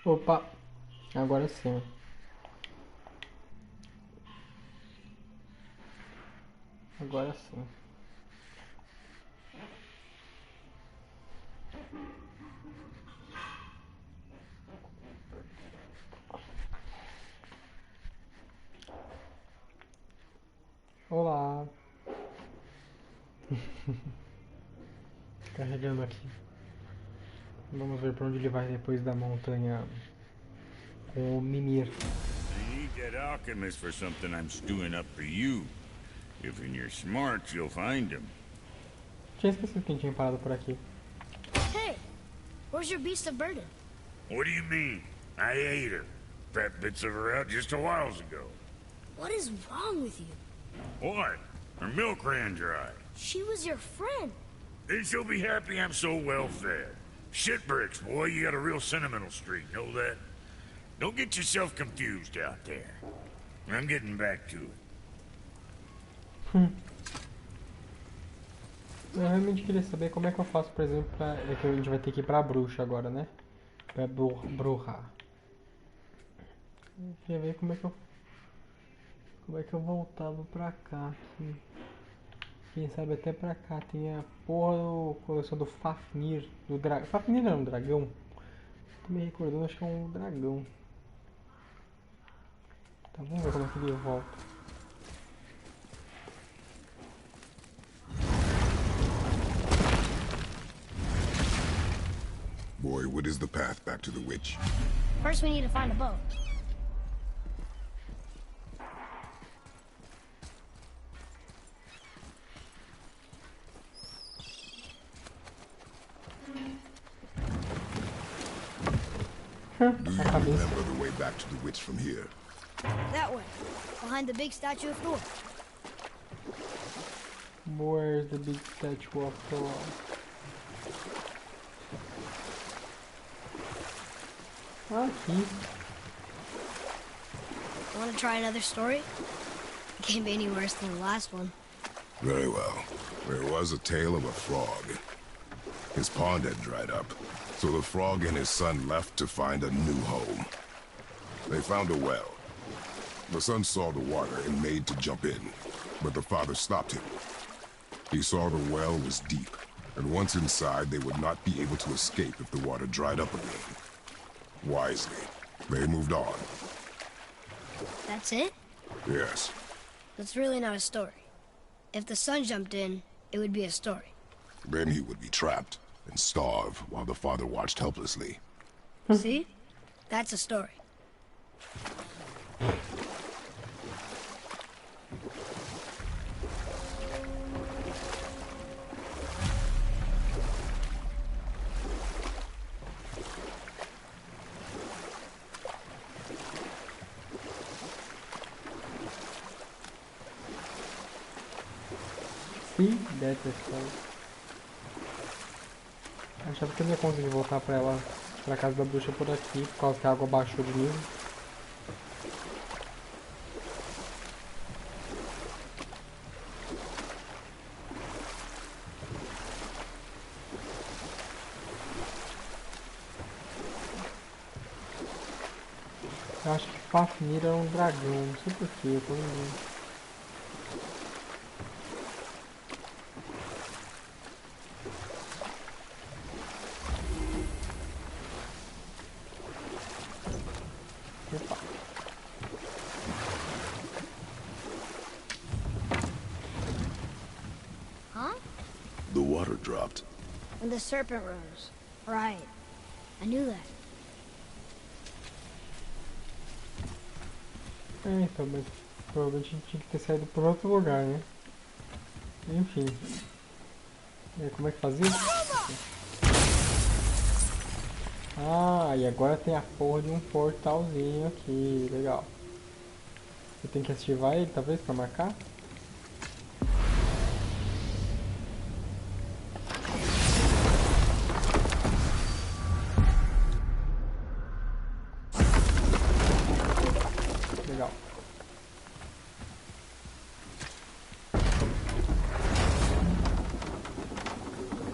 Opa, agora sim. Agora sim. Olá. Carregando aqui. Vamos ver pra onde ele vai depois da montanha com o Mimir. I need that alchemist for something I'm stewing up for you. If you're smart, you'll find him. Tinha esquecido que a gente tinha parado por aqui. Hey, where's your beast of burden? What do you mean? I ate her. Fat bits of her out just a while ago. What is wrong with you? What? Her milk ran dry. She was your friend. Then she'll be happy I'm so well fed. Shit bricks, boy, you got a real sentimental streak, know that? Don't get yourself confused out there. I'm getting back to it. Eu realmente queria saber como é que eu faço, por exemplo, pra... É que a gente vai ter que ir pra bruxa agora, né? Pra bruxa. Eu queria ver como é que eu... Como é que eu voltava pra cá aqui. Quem sabe até pra cá tem a porra da coleção do Fafnir. Do dragão. Fafnir não, dragão. Tô me recordando, acho que é um dragão. Tá, vamos ver como é que ele volta. Boy, what is the path back to the witch? First, we need to find a boat. Do you remember the way back to the witch from here? That way, behind the big statue of Thor. Where's the big statue of Thor? Aqui. Want to try another story? It can't be any worse than the last one. Very well. There was a tale of a frog. His pond had dried up, so the frog and his son left to find a new home. They found a well. The son saw the water and made to jump in, but the father stopped him. He saw the well was deep, and once inside they would not be able to escape if the water dried up again. Wisely, they moved on. That's it? Yes. That's really not a story. If the son jumped in, it would be a story. Then he would be trapped and starve while the father watched helplessly. See? That's a story. See, that's a story. Achava que eu não ia conseguir voltar pra casa da bruxa por aqui, por causa que a água baixou de nível. Eu acho que Fafnir era um dragão, não sei porquê, eu tô lembrando. Opa. Huh? The water dropped. When the serpent rose. Right. I knew that. É, então, mas provavelmente a gente tinha que ter saído por outro lugar, né? Enfim. E aí, como é que fazia? Ah, e agora tem a porra de um portalzinho aqui, legal. Eu tenho que ativar ele, talvez, pra marcar? Legal.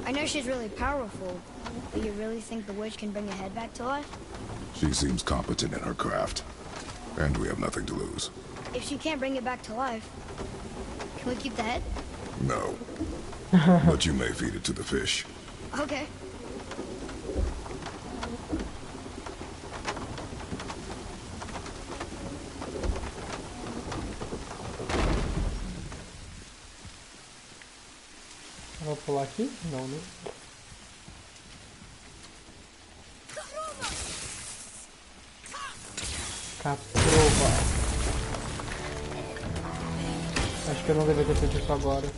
I know she's really powerful, but you really think the witch can bring a head back to life? She seems competent in her craft. And we have nothing to lose. If she can't bring it back to life, can we keep the head? No. But you may feed it to the fish. Okay. Vou pular aqui? Não, né? Caprova. Acho que eu não deveria ter feito isso agora.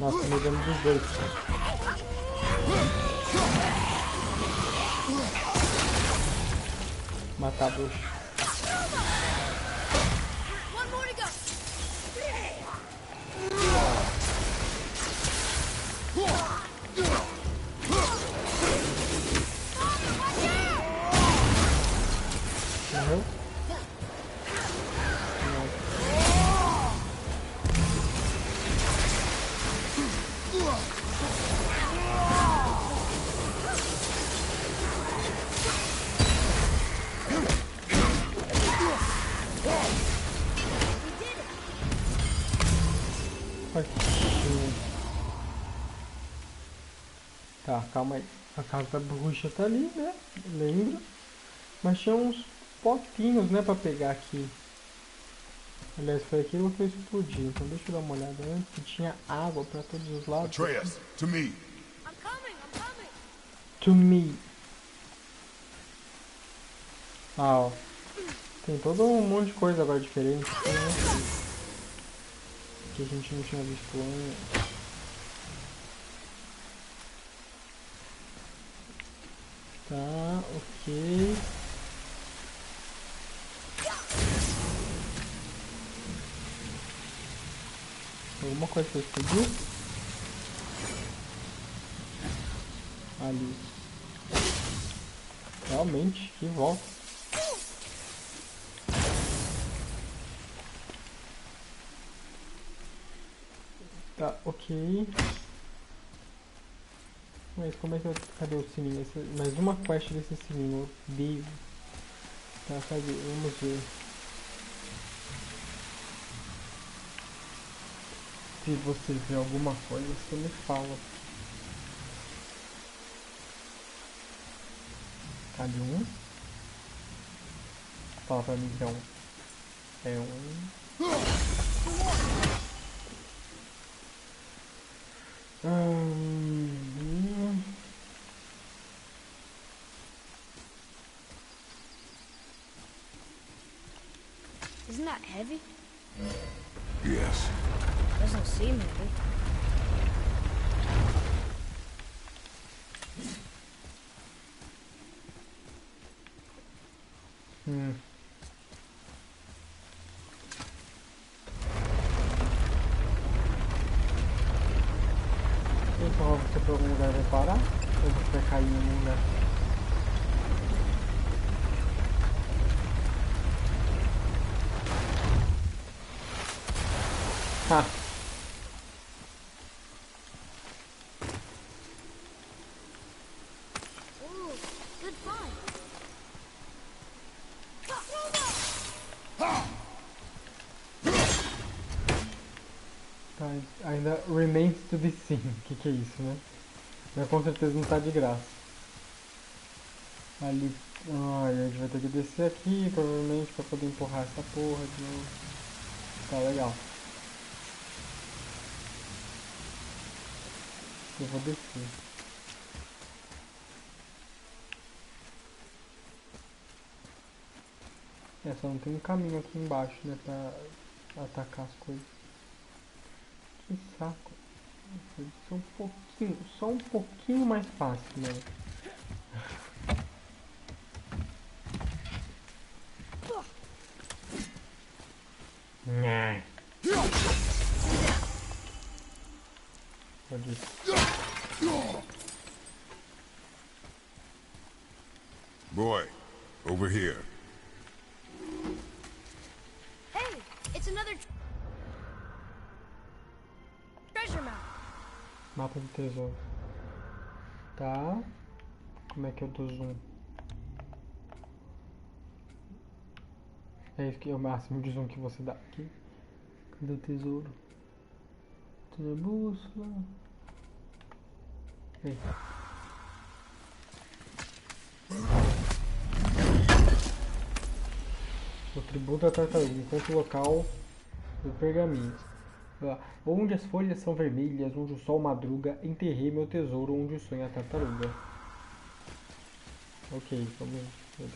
Nossa, me dando dos dois. Matar a bruxa. Morreu? Tá, calma aí. A casa da bruxa tá ali, né? Lembra? Mas tinha uns potinhos, né, pra pegar aqui. Aliás, foi aquilo que eu explodi. Então deixa eu dar uma olhada antes. Que tinha água pra todos os lados. Atreus, to me. I'm coming. To me. Ah, ó. Tem todo um monte de coisa agora diferente. Né? Que a gente não tinha visto antes. Tá, ok. Alguma coisa que eu explodiu? Ali. Realmente, que volta. Tá, ok. Mas como é que eu... Cadê o sininho? Mais uma quest desse sininho. Vivo. Tá, cadê? Vamos ver. Se você vê alguma coisa, você me fala. Cadê um? Fala pra mim que é um. É um. Isn't that heavy? Yes. Doesn't seem heavy. Então você pra algum lugar vai parar? Ou você vai cair em algum lugar? Ah! Ooh, good find. Tá, ainda remains to be seen. Que é isso, né? Mas com certeza não tá de graça. Ali. Ai, a gente vai ter que descer aqui, provavelmente, pra poder empurrar essa porra de novo. Tá, legal. Eu vou descer. É, só não tem um caminho aqui embaixo, né, pra atacar as coisas. Que saco. Só um pouquinho mais fácil, né? Pode ir. Boy, over here. Hey, it's another treasure map. Mapa do tesouro. Tá. Como é que eu dou zoom? É isso que é o máximo de zoom que você dá aqui. Cadê o tesouro? Cadê a bússola? Ei. O tributo da tartaruga. Enquanto o local do pergaminho. Onde as folhas são vermelhas, onde o sol madruga, enterrei meu tesouro, onde sonha a tartaruga. Ok, vamos ver.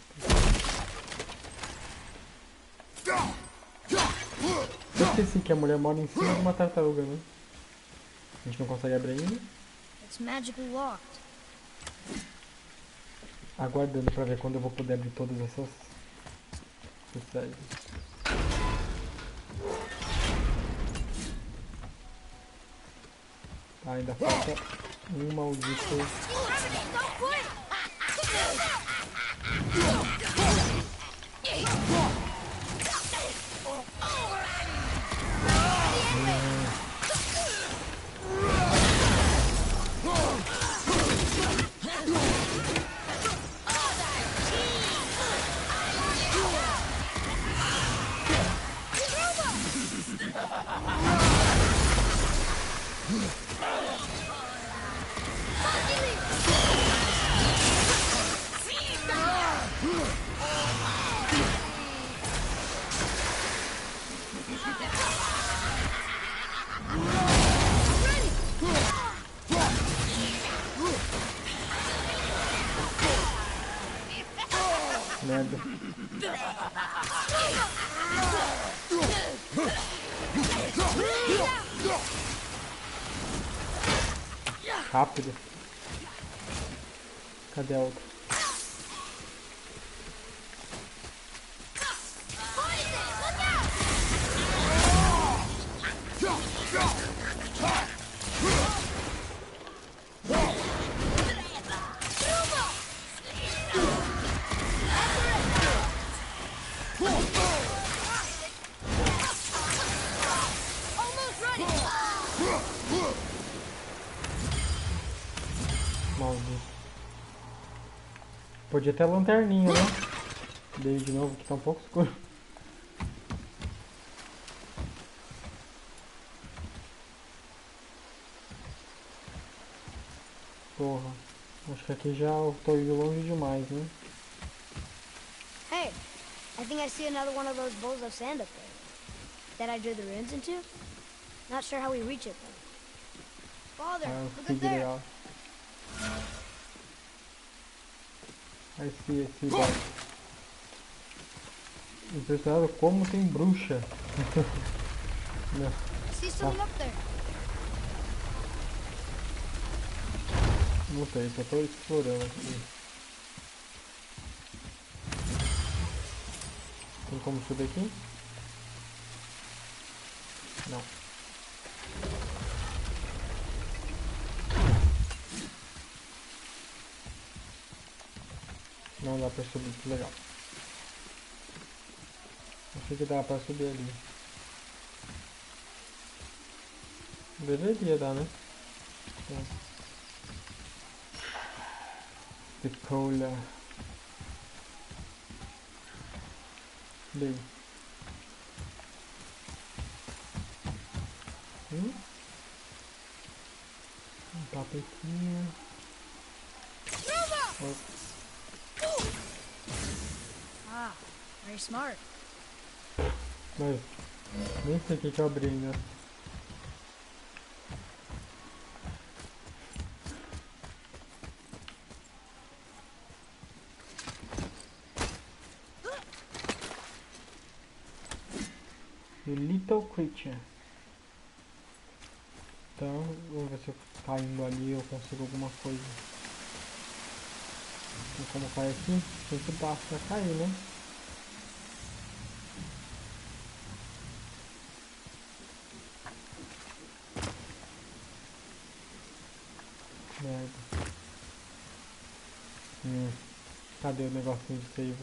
Eu esqueci que a mulher mora em cima de uma tartaruga, né? A gente não consegue abrir ainda. It's magically locked. Aguardando pra ver quando eu vou poder abrir todas essas saídas. Tá, ainda falta um maldito. Merda. Rápido. Cadê a outra? Maldito. Podia ter a lanterninha, né? Dei de novo que tá um pouco escuro. Porra. Acho que aqui já eu tô indo longe demais, né? Hey, I think I see another one of those bowls of sand up there. That I drew the runes into? Not sure how we reach it though. Father, I'll look up figure it there. out. I see that. Impressionado como tem bruxa. Não. I see someone up there. Não sei, só tô explorando aqui. Tem como subir aqui? Não. Não dá pra subir, que legal. Achei que dá pra subir ali. Deveria dar, né? Decola. Bem. Um tapetinho. Ah, very smart. Mas nem sei o que eu abri ainda. The Little Creature. Então, vamos ver se eu caindo ali eu consigo alguma coisa. Tem como cair aqui? Tem que dar pra cair, né? Merda. Cadê o negocinho de save?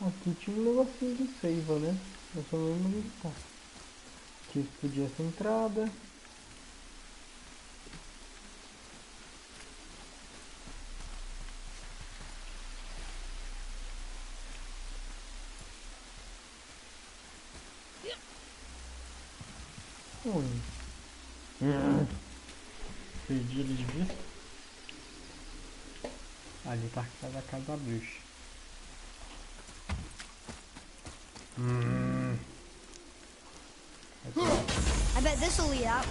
Aqui tinha um negocinho de save, né? Eu só não lembro onde tá. Aqui explodir essa entrada. Perdi ele de vista. Ali tá a casa da bruxa. I bet this'll lead out.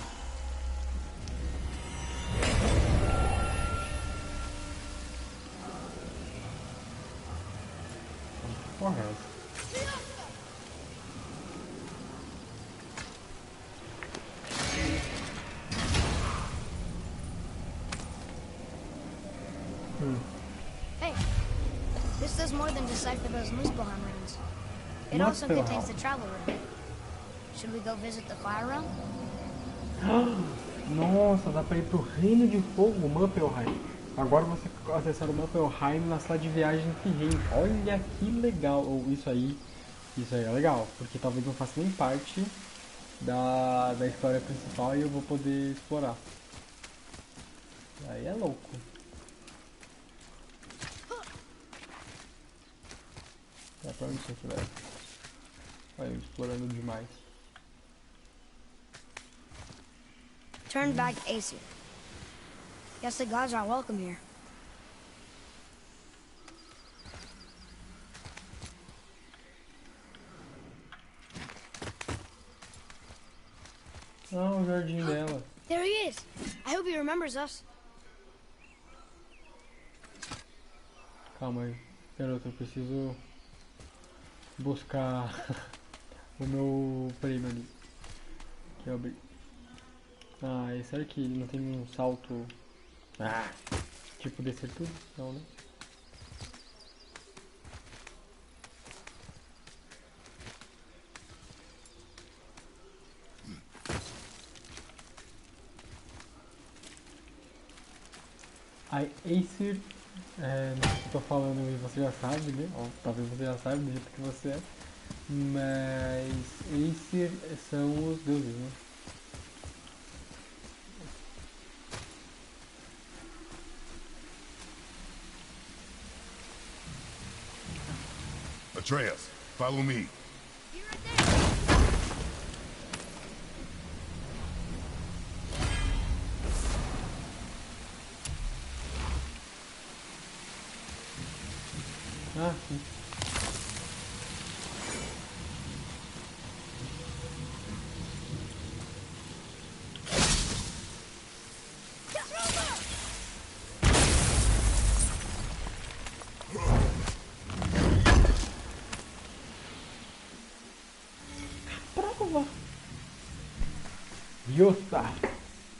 Porra, é essa? Hey, this does more than decipher those Muspelheim runes. It also contains the travel rune. Should we go visit the fire realm? Nossa, dá pra ir pro Reino de Fogo, Muspelheim. Agora você acessar o Muspelheim na sala de viagem que reino. Olha que legal. Isso aí é legal, porque talvez não faça nem parte da história principal e eu vou poder explorar. Aí é louco. Dá pra onde isso aqui vai? Vai explorando demais. Turn back Aesir. Guess the gods aren't welcome here. Ah, o jardim dela. There he is. I hope he remembers us. Calma aí, garoto, eu preciso buscar o meu prêmio ali. Que eu abri. Ah, será que ele não tem um salto? Ah, tipo descer tudo? Não, né? A Aesir, não sei se eu tô falando e você já sabe, né? Ou talvez você já saiba do jeito que você é. Mas Aesir são os deuses, né? Atreus, follow me. Ah, sim. Caprova! Yosa!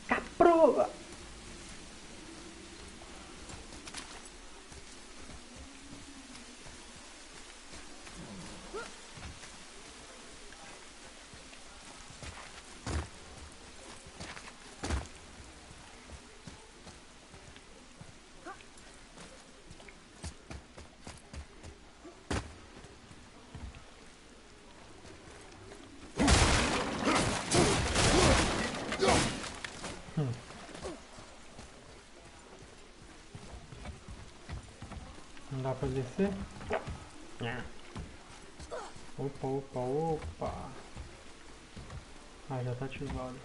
Caprova! Não dá pra descer? Opa, opa, opa. Ah, já tá ativado.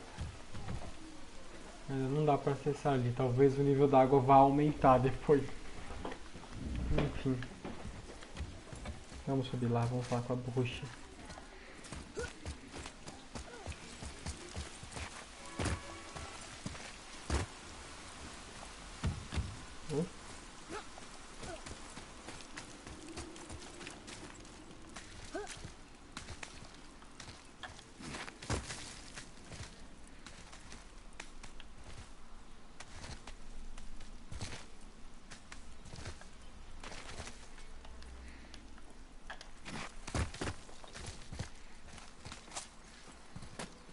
Ainda não dá pra acessar ali. Talvez o nível da água vá aumentar depois. Enfim. Vamos subir lá, vamos falar com a bruxa.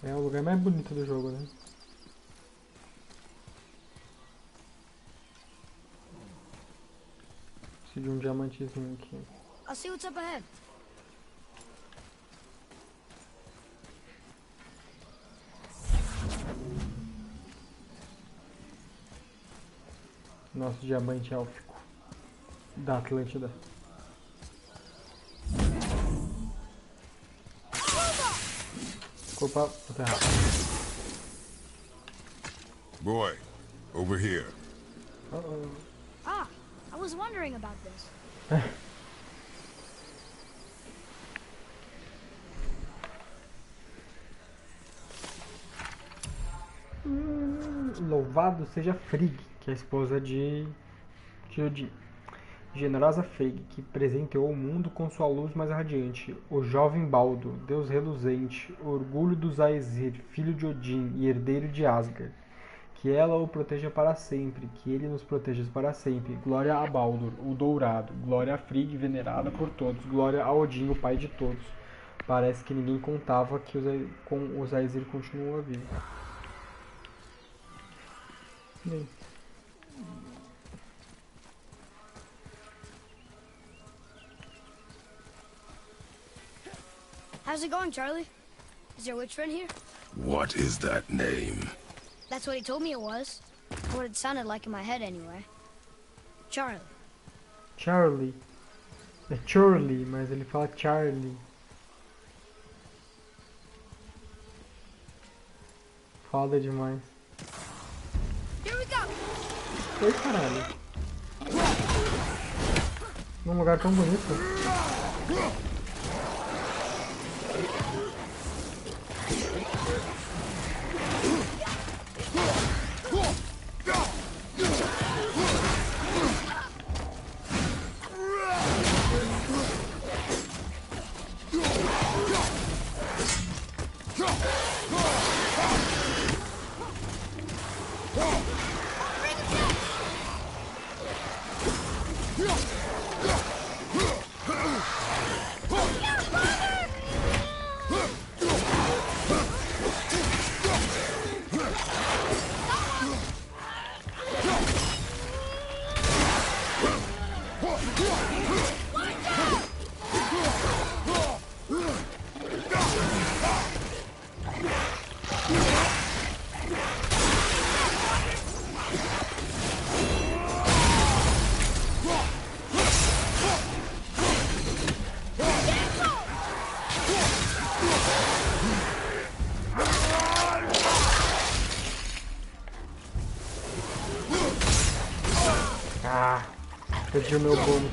É o lugar mais bonito do jogo, né? Preciso de um diamantezinho aqui. I'll see what's up ahead. Nosso diamante élfico da Atlântida. Desculpa, vou ter errado. Boy, over here. Ah, I was wondering about this. Louvado seja Frigg, que é a esposa de Odin. Generosa Frigg, que presenteou o mundo com sua luz mais radiante. O jovem Baldo, deus reluzente, orgulho dos Aesir, filho de Odin e herdeiro de Asgard. Que ela o proteja para sempre, que ele nos proteja para sempre. Glória a Baldur, o dourado. Glória a Frigg, venerada por todos. Glória a Odin, o pai de todos. Parece que ninguém contava que os Aesir continuam vivos. Bem. How's it going, Charlie? Is your witch friend here? What is that name? That's what he told me it was. What it sounded like in my head, anyway. Charlie. Charlie. É Charlie, mas ele fala Charlie. Foda demais. Here we go. Oi, caralho. Num lugar tão bonito. Ah, perdi o meu bônus.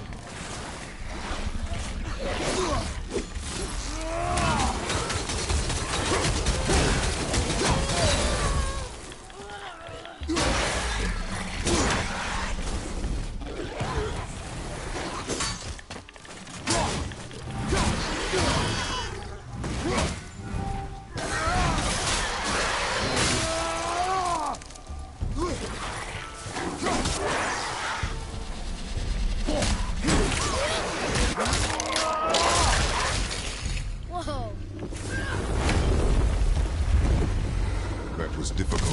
Whoa. That was difficult.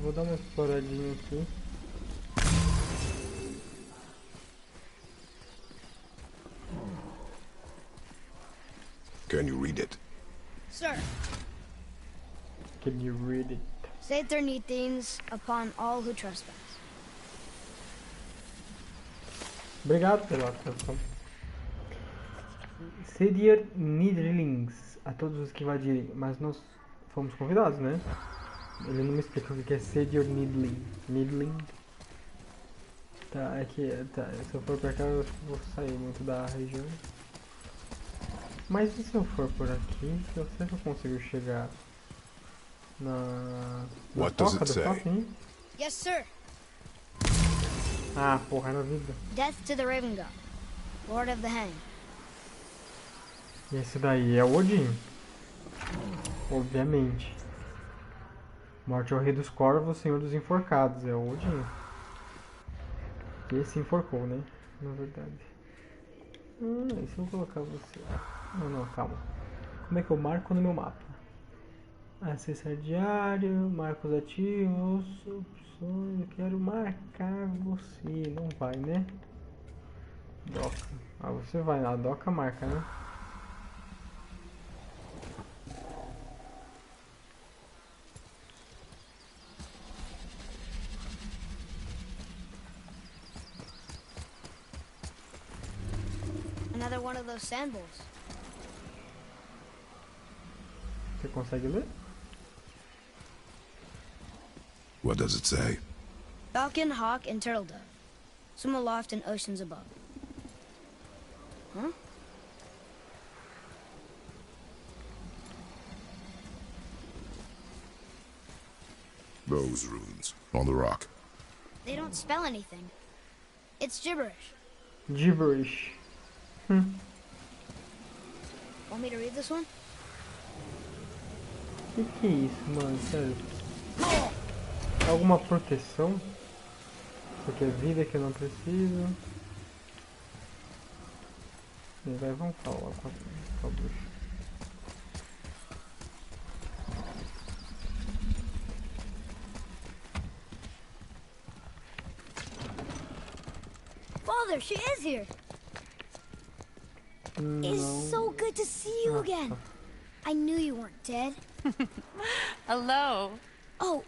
Vou dar uma exploradinha aqui. Can you read it? Sir, Can you read it? say things upon all who trespass. Obrigado pela atenção. Sedir Nidlings a todos os que invadirem, mas nós fomos convidados, né? Ele não me explica o que é Sedir Nidling. Nidling. Tá, é que tá, se eu for pra cá eu vou sair muito da região. Mas e se eu for por aqui, eu sei que eu consigo chegar na What does toca it do say? Fafnir? Yes, sir. Ah, porra, na vida. Death to the Raven God, Lord of the Hang. E esse daí é o Odin. Obviamente. Morte ao Rei dos Corvos, Senhor dos Enforcados. É o Odin. Esse enforcou, né? Na verdade. E se eu colocar você? Não, calma. Como é que eu marco no meu mapa? Acessar diário, marco os ativos, opções, eu quero marcar você. Não vai, né? Doca. Ah, você vai lá, doca marca, né? Another one of those sandballs. Você consegue ler? What does it say? Falcon, hawk, and turtle dove. Swim aloft in oceans above. Huh? Those runes on the rock. They don't spell anything. It's gibberish. Gibberish. Want me to read this one? Que é isso, mano? Sério. Alguma proteção? Isso aqui é vida que eu não preciso. E vai, vamos falar com a bruxa. Father, she is here. It's so good to see you again. I knew you weren't dead. Hello. Oh,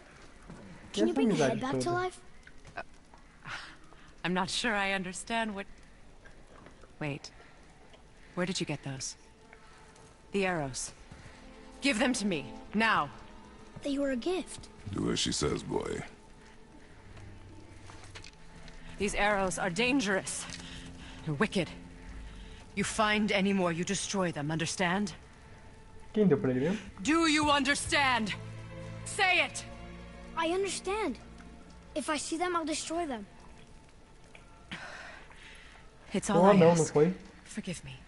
can you bring the head back to life? I'm not sure I understand what... Wait. Where did you get those? The arrows. Give them to me, now. They were a gift. Do as she says, boy. These arrows are dangerous. They're wicked. You find any more, you destroy them, understand? Quem deu pra ele mesmo? Do you understand? Say it! I understand. If I see them, I'll destroy them. It's all Oh, I não ask. foi? Forgive me.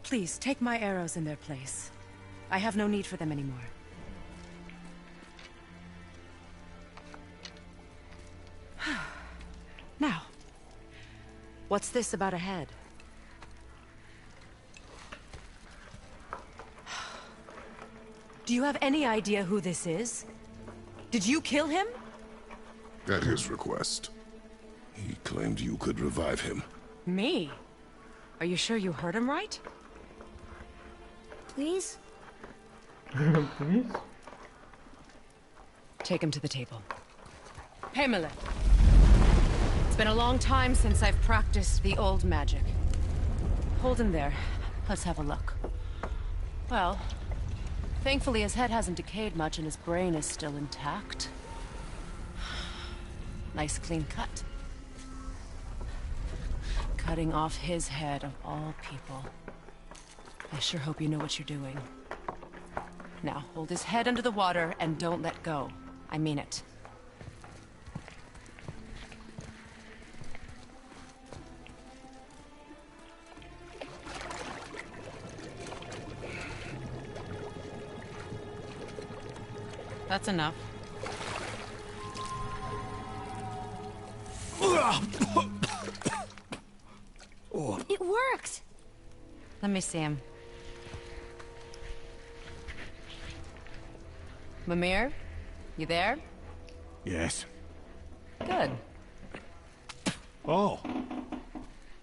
Please, take my arrows in their place. I have no need for them anymore. Now, what's this about a head? Do you have any idea who this is? Did you kill him? At his request. He claimed you could revive him. Me? Are you sure you heard him right? Please? Please? Take him to the table. Pamela. It's been a long time since I've practiced the old magic. Hold him there. Let's have a look. Well, thankfully his head hasn't decayed much and his brain is still intact. Nice clean cut. Cutting off his head of all people. I sure hope you know what you're doing. Now, hold his head under the water and don't let go. I mean it. That's enough. It worked! Let me see him. Mimir, you there? Yes. Good. Oh.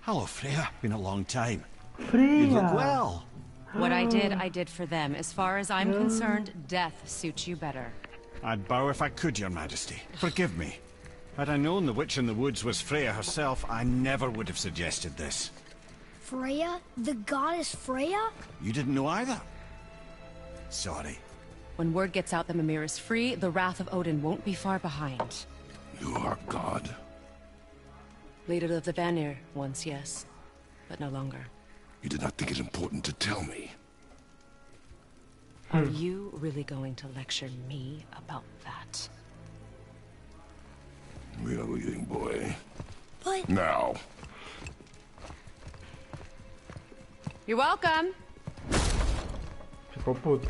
Hello, Freya. Been a long time. You look Freya! well. What I did for them. As far as I'm concerned, death suits you better. I'd bow if I could, Your Majesty. Forgive me. Had I known the witch in the woods was Freya herself, I never would have suggested this. Freya? The goddess Freya? You didn't know either? Sorry. When word gets out that Mimir is free, the wrath of Odin won't be far behind. You are God. Leader of the Vanir, once yes, but no longer. You did not think it important to tell me. Are you really going to lecture me about that? We are leaving, boy. But... Now. You're welcome. Ficou puto.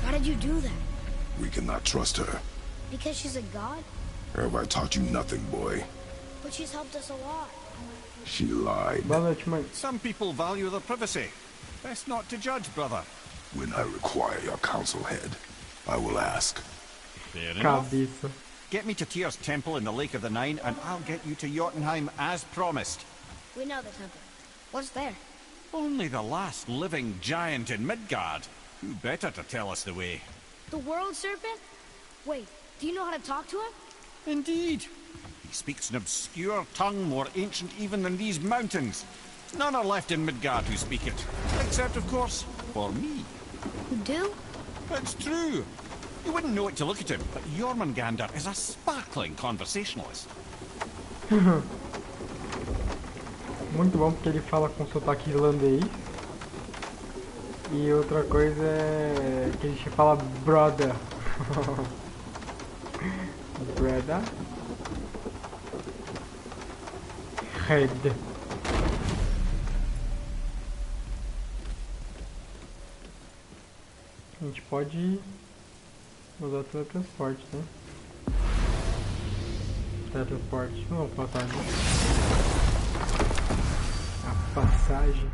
Why did you do that? We cannot trust her. Because she's a god? Have I taught you nothing, boy? But she's helped us a lot. She lied. Boa noite, mãe. Some people value their privacy. Best not to judge, brother. When I require your counsel head, I will ask. Fair enough. Cabeça. Get me to Tyr's temple in the Lake of the Nine, and I'll get you to Jotunheim as promised. We know the temple. What's there? Only the last living giant in Midgard. Who better to tell us the way? The world serpent? Wait, do you know how to talk to him? Indeed. He speaks an obscure tongue more ancient even than these mountains. None are left in Midgard who speak it. Except, of course, for me. You do? It's true. You wouldn't know it to look at him, but Jormungandr is a sparkling conversationalist. Muito bom porque ele fala com sotaque irlandês. E outra coisa é que a gente fala brother. Brother. Head. A gente pode usar teletransporte, né? Teletransporte. Não, passagem. A passagem.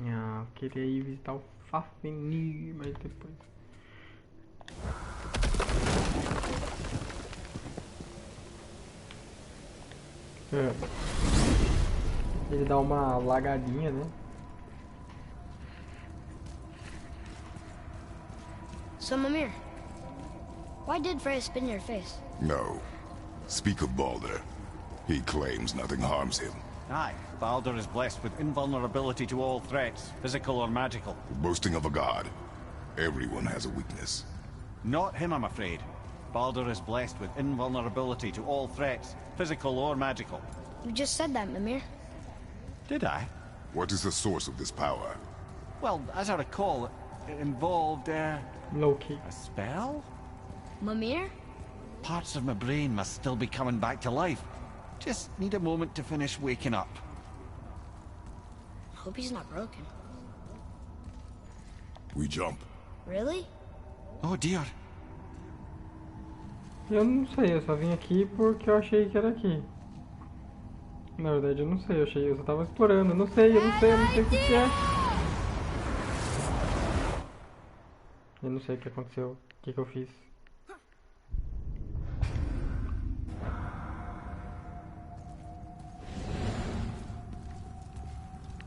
Ah, eu queria ir visitar o Fafnir, mas depois. É. Ele dá uma lagadinha, né? So, Mimir, why did Freya spit in your face? No. Speak of Baldur. He claims nothing harms him. Aye, Baldur is blessed with invulnerability to all threats, physical or magical. Boasting of a god. Everyone has a weakness. Not him, I'm afraid. Baldur is blessed with invulnerability to all threats, physical or magical. You just said that, Mimir. Did I? What is the source of this power? Well, as I recall, it involved, Loki. a spell? Mimir? Parts of my brain must still be coming back to life. Just need a moment to finish waking up. Hope he's not broken. We jump. Really? Oh dear. Eu não sei, eu só vim aqui porque eu achei que era aqui. Na verdade eu não sei, eu só tava explorando, eu não sei o que é. Eu não sei o que aconteceu, o que eu fiz.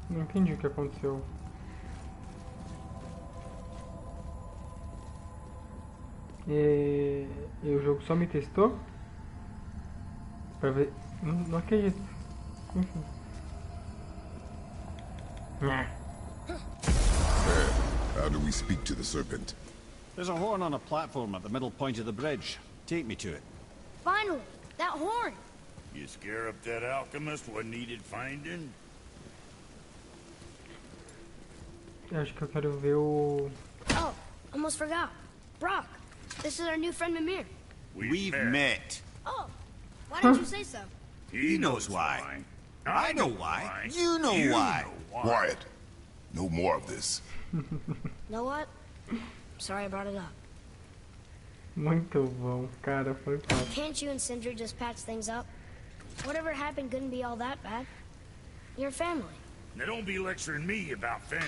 Não entendi o que aconteceu. E o jogo só me testou? Pra ver... Não acredito. Enfim. How do we speak to the serpent? There's a horn on a platform at the middle point of the bridge. Take me to it. Finally! That horn! You scare up that alchemist what needed finding? Eu acho que eu quero ver o... Oh, almost forgot. Brock, this is our new friend Mimir. We've met. Oh, why didn't you say so? He knows why. I know why. You know why. Quiet. No more of this. Know what? Sorry I brought it up. Muito bom, cara, foi fácil. Can't you and Sindri just patch things up? Whatever happened couldn't be all that bad. You're family. Now don't be lecturing me about family.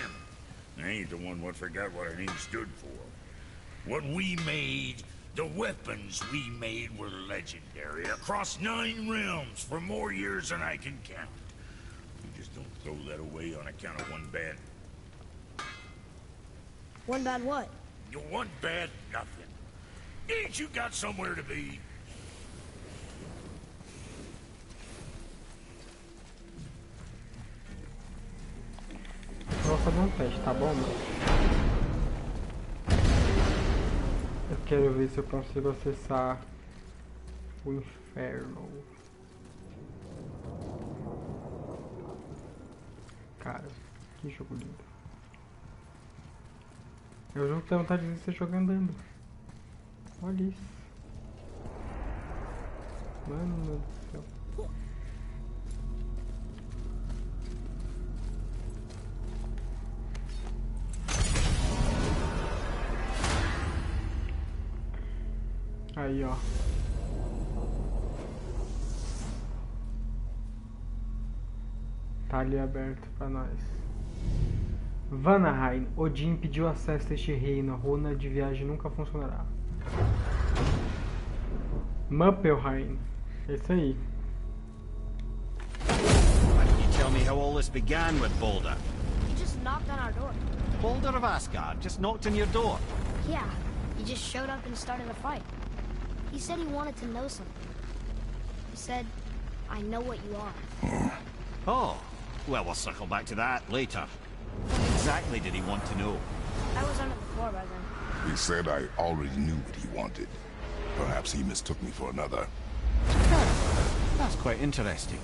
I ain't the one what forgot what our name stood for. What we made, the weapons we made were legendary across 9 realms for more years than I can count. You just don't throw that away on account of one bad... One bad what? One bad nothing. Ain't you got somewhere to be? Vou fazer um teste, tá bom, mano? Eu quero ver se eu consigo acessar o inferno. Cara, que jogo lindo. Eu jogo que tem vontade de você jogar andando. Olha isso. Mano, meu Deus do céu. Aí, ó. Tá ali aberto pra nós. Vanaheim. Odin pediu acesso a este reino. A runa de viagem nunca funcionará. Muspelheim. É isso aí. Why don't you tell me how all this began with Baldur? He just knocked on our door. Baldur of Asgard just knocked on your door. Yeah, he just showed up and started a fight. He said he wanted to know something. He said, I know what you are. Oh, well, we'll circle back to that later. What exactly did he want to know? I was under the floor by then. He said I already knew what he wanted. Perhaps he mistook me for another. That's quite interesting.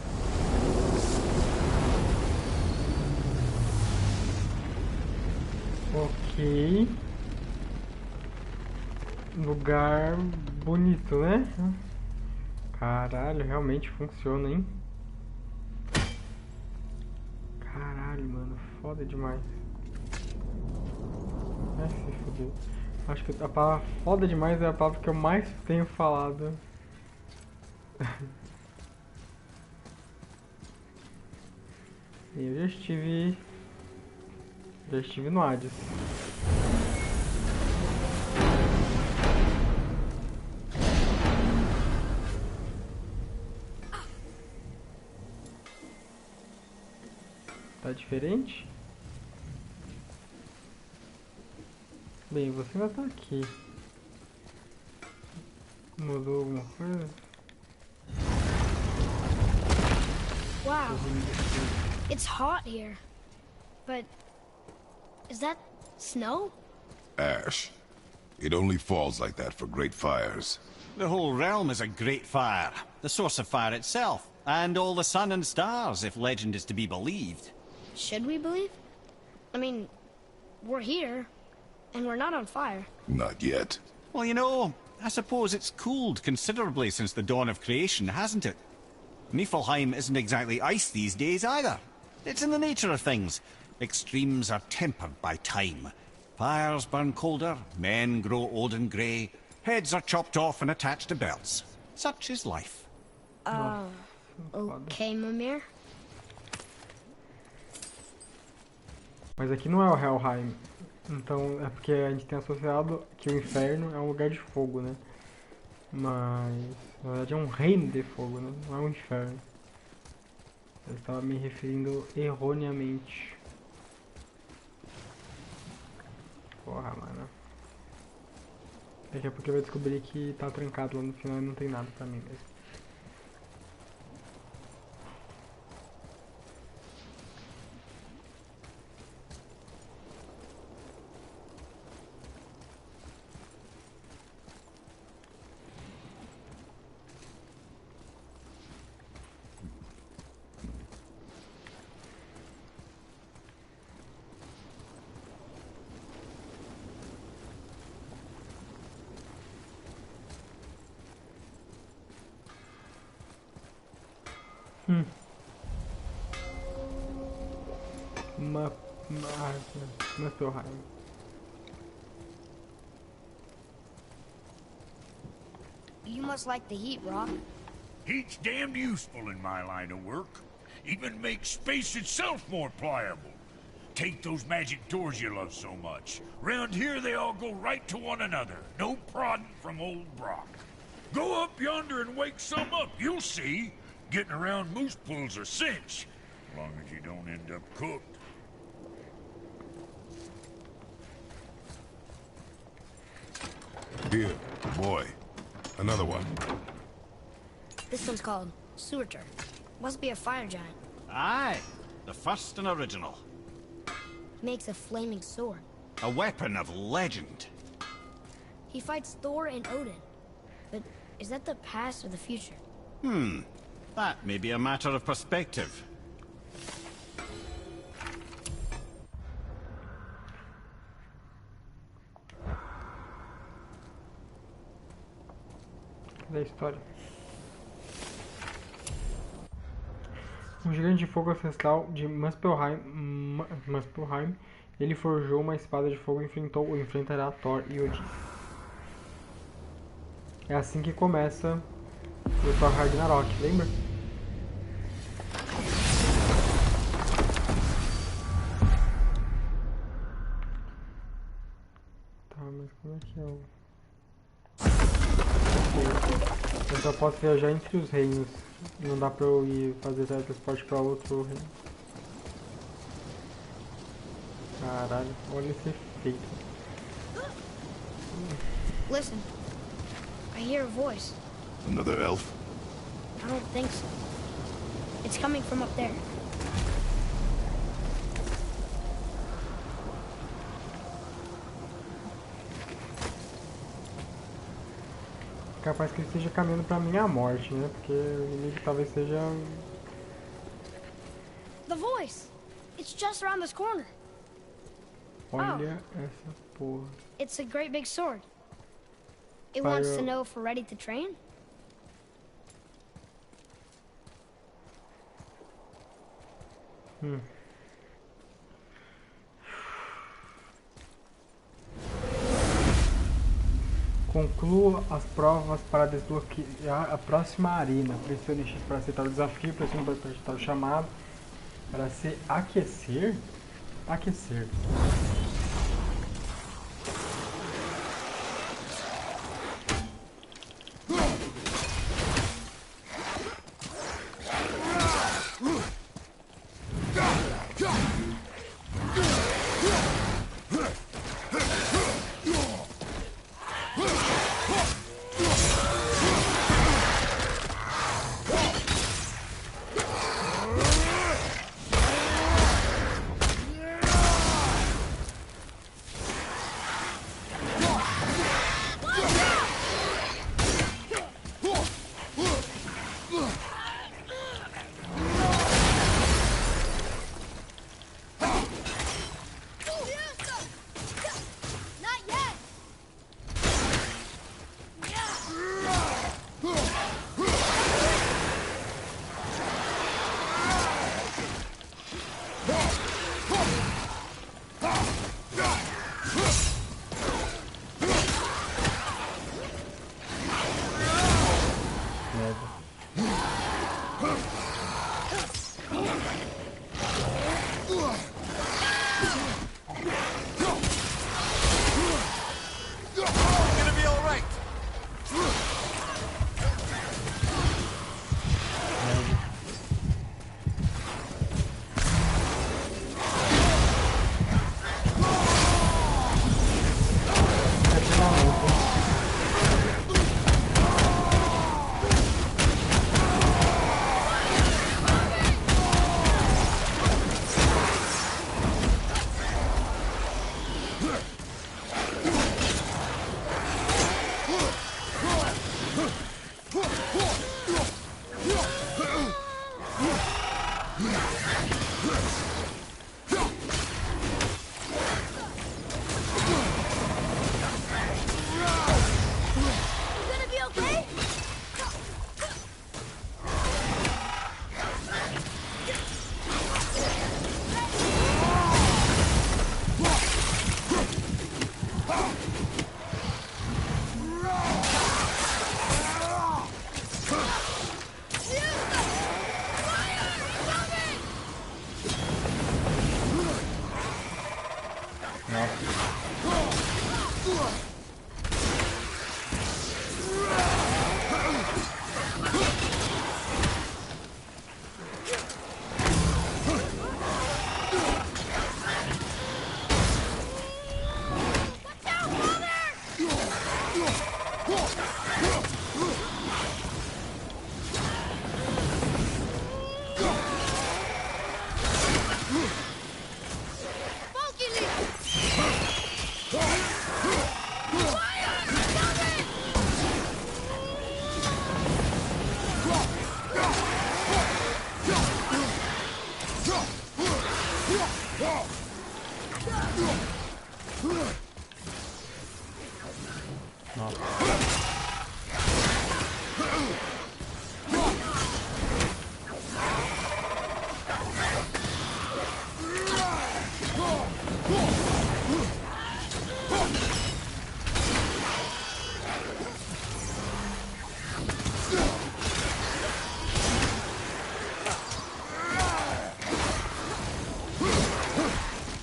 Ok. Lugar bonito, né? Caralho, realmente funciona, hein? Caralho, mano, foda demais. Ai, se fudeu. Acho que a palavra foda demais é a palavra que eu mais tenho falado. Eu já estive no Hades. Tá diferente? Bem, você vai estar aqui. Mudou alguma coisa? Wow, it's hot here. But is that snow? Ash. It only falls like that for great fires. The whole realm is a great fire, the source of fire itself, and all the sun and stars, if legend is to be believed. Should we believe? I mean, we're here, and we're not on fire. Not yet. Well, you know, I suppose it's cooled considerably since the dawn of creation, hasn't it? Niflheim isn't exactly ice these days either. It's in the nature of things. Extremes are tempered by time. Fires burn colder, men grow old and grey, heads are chopped off and attached to belts. Such is life. Okay, Mimir. Mas aqui não é o Helheim. Então é porque a gente tem associado que o inferno é um lugar de fogo, né? Mas na verdade é um reino de fogo, né? Não é um inferno. Eu estava me referindo erroneamente. Porra, mano. Daqui a pouco eu vou descobrir que tá trancado lá no final e não tem nada pra mim mesmo. Muspelheim. You must like the heat, Rock. Heat's damned useful in my line of work. Even makes space itself more pliable. take those magic doors you love so much. Round here, they all go right to one another. No prodding from old Brock. Go up yonder and wake some up. You'll see. Getting around moose pools a cinch. As long as you don't end up cooked. Here, boy. Another one. This one's called Surtur. Must be a fire giant. Aye, the first and original. He makes a flaming sword. A weapon of legend. He fights Thor and Odin. But is that the past or the future? That may be a matter of perspective. Da história. Um gigante de fogo ancestral de Muspelheim, ele forjou uma espada de fogo e enfrentará Thor e Odin. É assim que começa o Thor Ragnarok, lembra? Tá, mas como é que é o... Eu só posso viajar entre os reinos. Não dá pra eu ir fazer teletransporte pra outro reino. Caralho, olha esse efeito. Listen. I hear a voice. Another elf? I don't think so. It's coming from up there. Capaz que ele esteja caminhando pra minha morte, né? Porque o inimigo talvez seja... The voice! It's just around this corner. Olha essa porra. It's a great big sword. It Fire. wants to know if we're ready to train? Conclua as provas para desbloquear a próxima arena. Pressione X para aceitar o desafio, pressione para aceitar o chamado. Para se aquecer? Aquecer.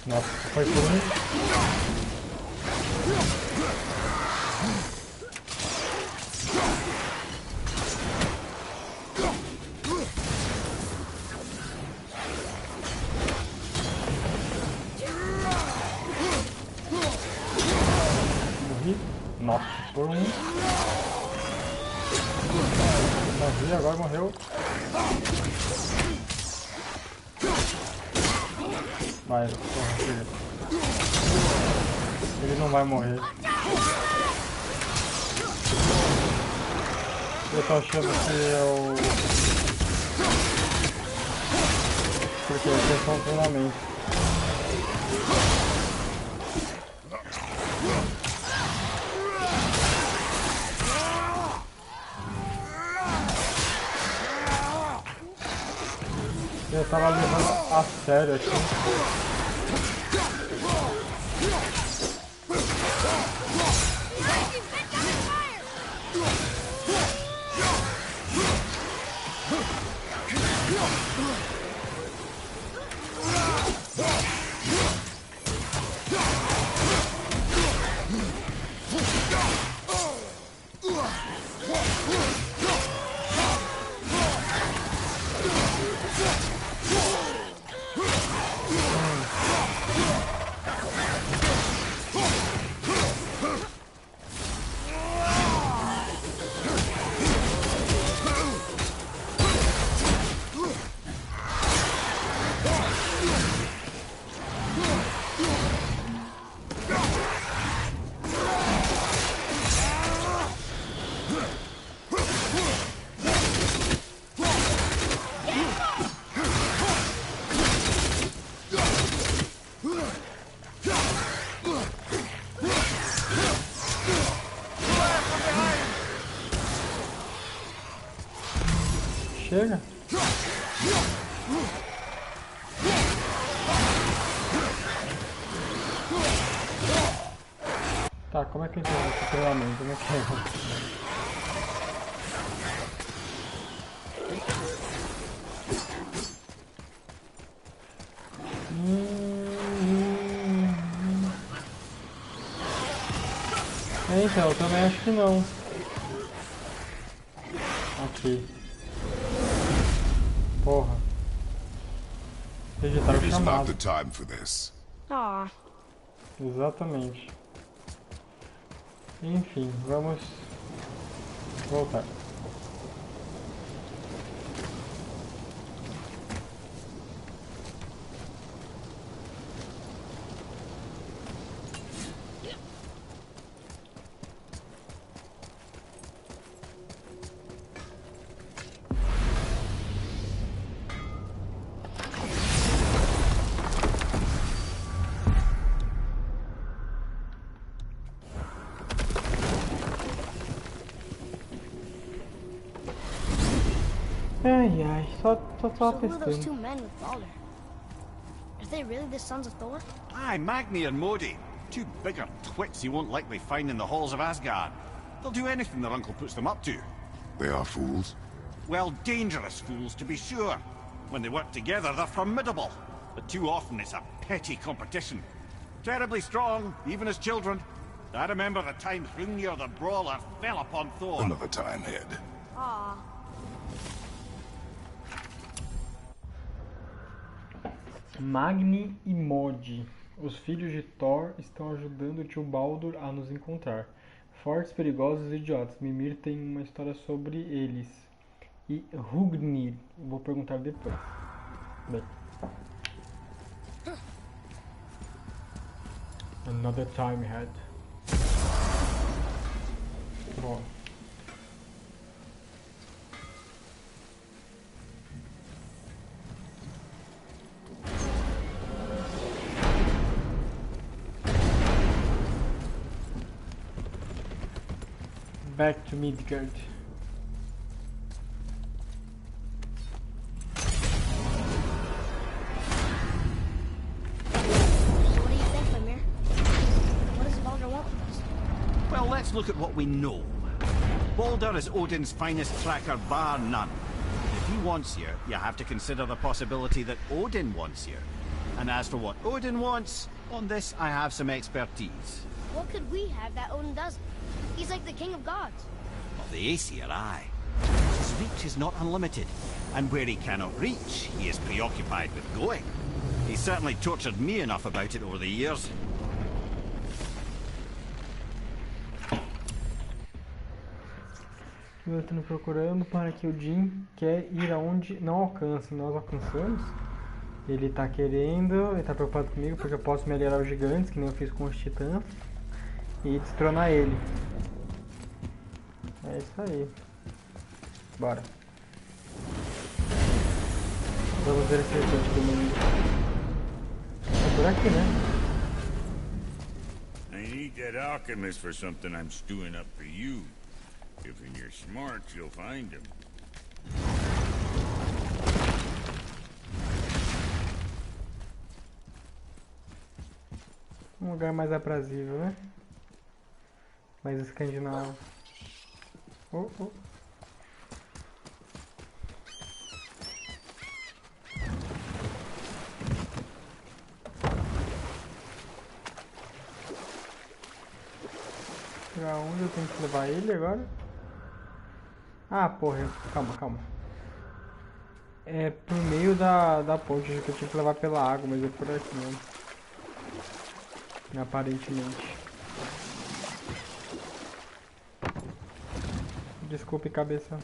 Nossa, foi por um. Morri. Nossa, por um. Morri, agora morreu. Vai, porra, filho. Ele não vai morrer. Eu tô achando que eu... Porque eu tenho um treinamento. Eu tava levando a sério aqui. Chega. Tá, como é que entra esse treinamento? Como é que é? Então, eu também acho que não. Aqui. Porra. Regitar o It is not chamado. the time for this. Aw. Exatamente. Enfim, vamos voltar. Ai, ai, só So who are those testando. two men with Balder? Are they really the sons of Thor? Aye, Magni and Modi. Two bigger twits you won't likely find in the halls of Asgard. They'll do anything their uncle puts them up to. They are fools? Well, dangerous fools, to be sure. When they work together, they're formidable. But too often it's a petty competition. terribly strong, even as children. I remember the time Hrungnir the Brawler fell upon Thor. Another time, Head. Aw. Magni e Mod. Os filhos de Thor estão ajudando o tio Baldur a nos encontrar. Fortes, perigosos e idiotas. Mimir tem uma história sobre eles. E Hrungnir. Vou perguntar depois. Bem. Another time, Head. Bom. Back to Midgard. So what do you think, Lemire? What does Baldur want with us? Well, let's look at what we know. Baldur is Odin's finest tracker, bar none. If he wants you, you have to consider the possibility that Odin wants you. And as for what Odin wants, on this I have some expertise. What could we have that Odin doesn't? He's like the king of gods. Of the Aesir, aye. His reach is not unlimited, and where he cannot reach, he is preoccupied with going. He's certainly tortured me enough about it over the years. Eu estou procurando para que o Jim quer ir aonde não alcança. Nós alcançamos. Ele tá querendo, ele tá preocupado comigo porque eu posso me aliar aos gigantes, que nem eu fiz com os titãs, e destronar ele. É isso aí. Bora. Vamos ver esse recurso do mundo. É por aqui, né? I need that alchemist for something I'm stewing up for you. If in your smarts, you'll find him. Um lugar mais aprazível, né? Mais escandinavo. Oh, oh. Pra onde eu tenho que levar ele agora? Ah, porra, calma. É pro meio da ponte, que eu tinha que levar pela água, mas é por aqui mesmo. Aparentemente. Desculpe, cabeça.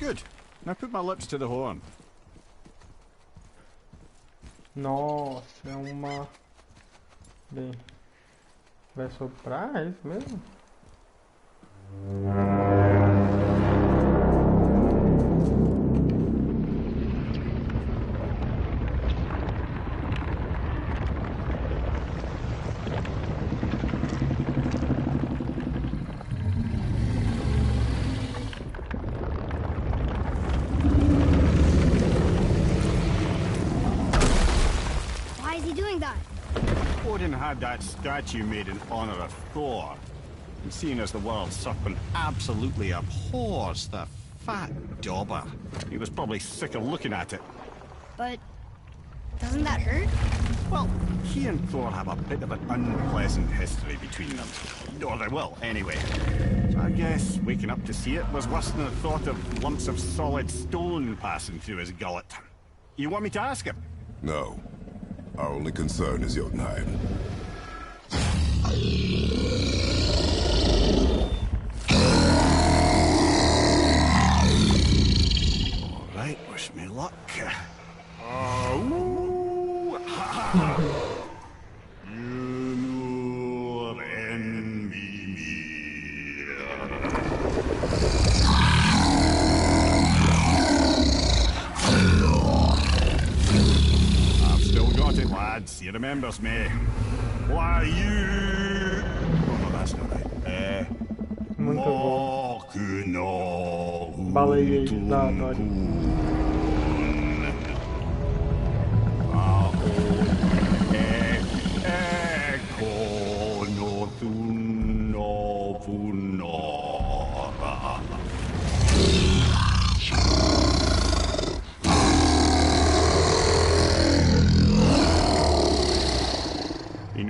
Good. Now put my lips to the horn. Nossa, é uma... Bem... Vai soprar? É isso mesmo? Why is he doing that? Odin had that statue made in honor of Thor. And seeing as the world's serpent absolutely abhors the fat dauber, he was probably sick of looking at it. But doesn't that hurt? Well, he and Thor have a bit of an unpleasant history between them. Or they will, anyway. So I guess waking up to see it was worse than the thought of lumps of solid stone passing through his gullet. You want me to ask him? No. Our only concern is Jotunheim. All right, wish me luck. He remembers me. Why you? Oh, that's not right. Muito bom. Baleiei da Dori.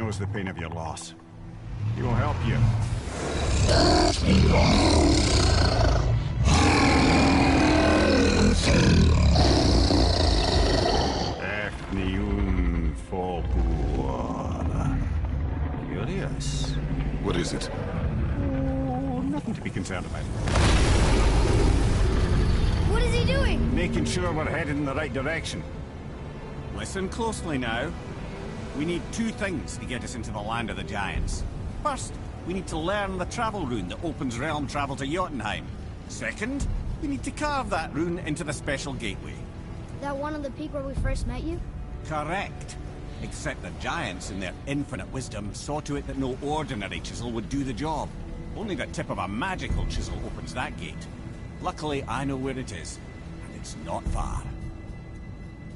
knows the pain of your loss. He will help you. Curious. What is it? Oh, nothing to be concerned about. What is he doing? Making sure we're headed in the right direction. Listen closely now. We need two things to get us into the land of the giants. First, we need to learn the travel rune that opens realm travel to Jotunheim. Second, we need to carve that rune into the special gateway. That one on the peak where we first met you? Correct. Except the giants, in their infinite wisdom, saw to it that no ordinary chisel would do the job. Only the tip of a magical chisel opens that gate. Luckily, I know where it is, and it's not far.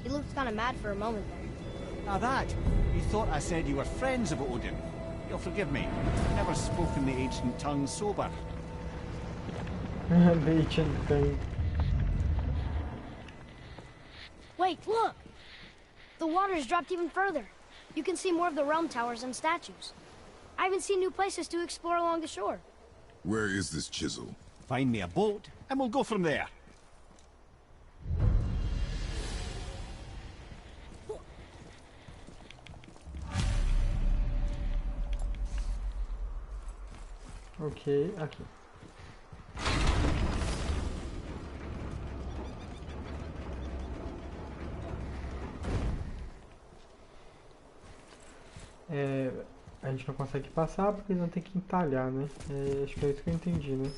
He looked kind of mad for a moment there. Now that, you thought I said you were friends of Odin. You'll forgive me. Never spoken the ancient tongue sober. The ancient thing. Wait, look! The water's dropped even further. You can see more of the realm towers and statues. I even see new places to explore along the shore. Where is this chisel? Find me a boat, and we'll go from there. Ok, aqui. A gente não consegue passar porque não tem que entalhar, né? Acho que é isso que eu entendi, né?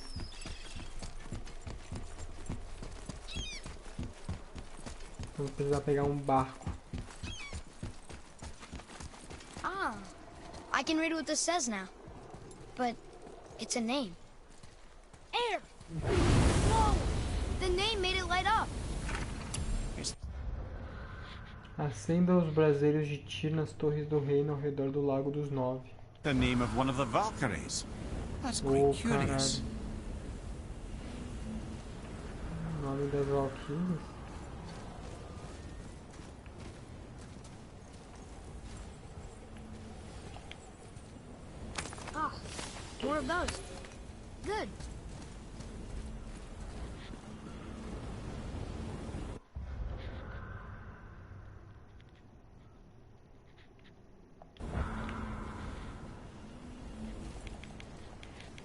Vamos precisar pegar um barco. Ah, I can read what this says now. But it's a name. Air! Whoa! The name made it light up. Acenda os braseiros de Tyr nas torres do reino ao redor do Lago dos Nove. The name of one of the Valkyries. That's quite curious. O nome das Valkyries? Ah, more of those. Good.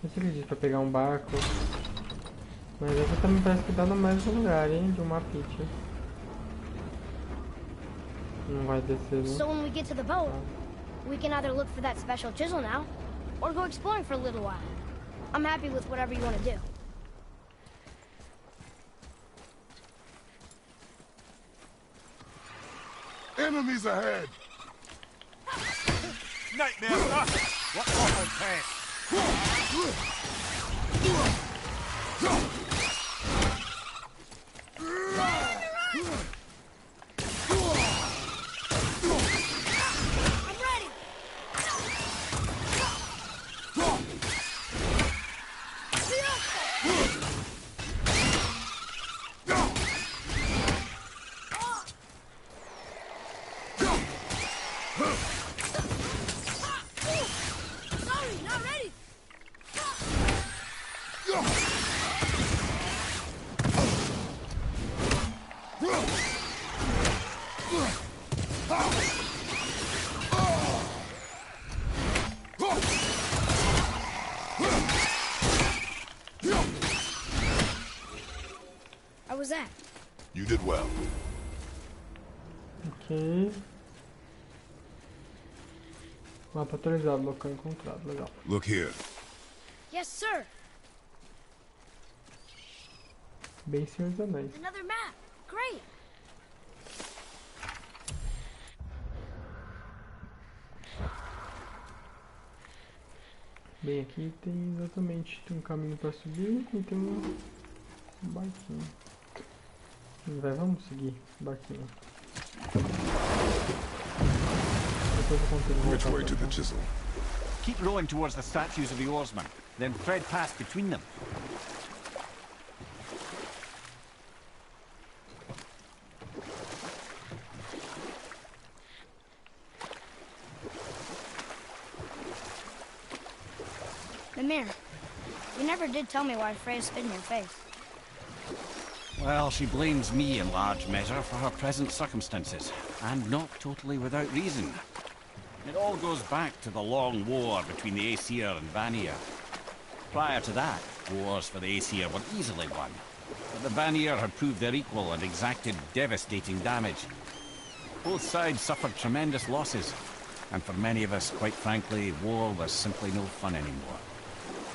Esse ele diz pra pegar um barco. Mas essa também parece que dá no mesmo lugar, hein? De uma pizza. Não vai descer, né? So when we get to the boat, we can either look for that special chisel now, or go exploring for a little while. I'm happy with whatever you want to do. Enemies ahead! Nightmare! What awful pain! I'm ready! Sorry, not ready! How was that? You did well. Ok. Mapa atualizado, local encontrado, legal. Look here. Yes, sir. Bem Senhor dos Anéis. Another map. Great. Bem, aqui tem exatamente um caminho para subir e tem um barquinho. Vamos seguir o barquinho. Depois eu consigo Which voltar way pra to the cá. chisel? Keep rowing towards the statues of the oarsmen, then thread past between them. Ymir, you never did tell me why Freya spit in your face. Well, she blames me in large measure for her present circumstances, and not totally without reason. It all goes back to the long war between the Aesir and Vanir. Prior to that, wars for the Aesir were easily won, but the Vanir had proved their equal and exacted devastating damage. Both sides suffered tremendous losses, and for many of us, quite frankly, war was simply no fun anymore.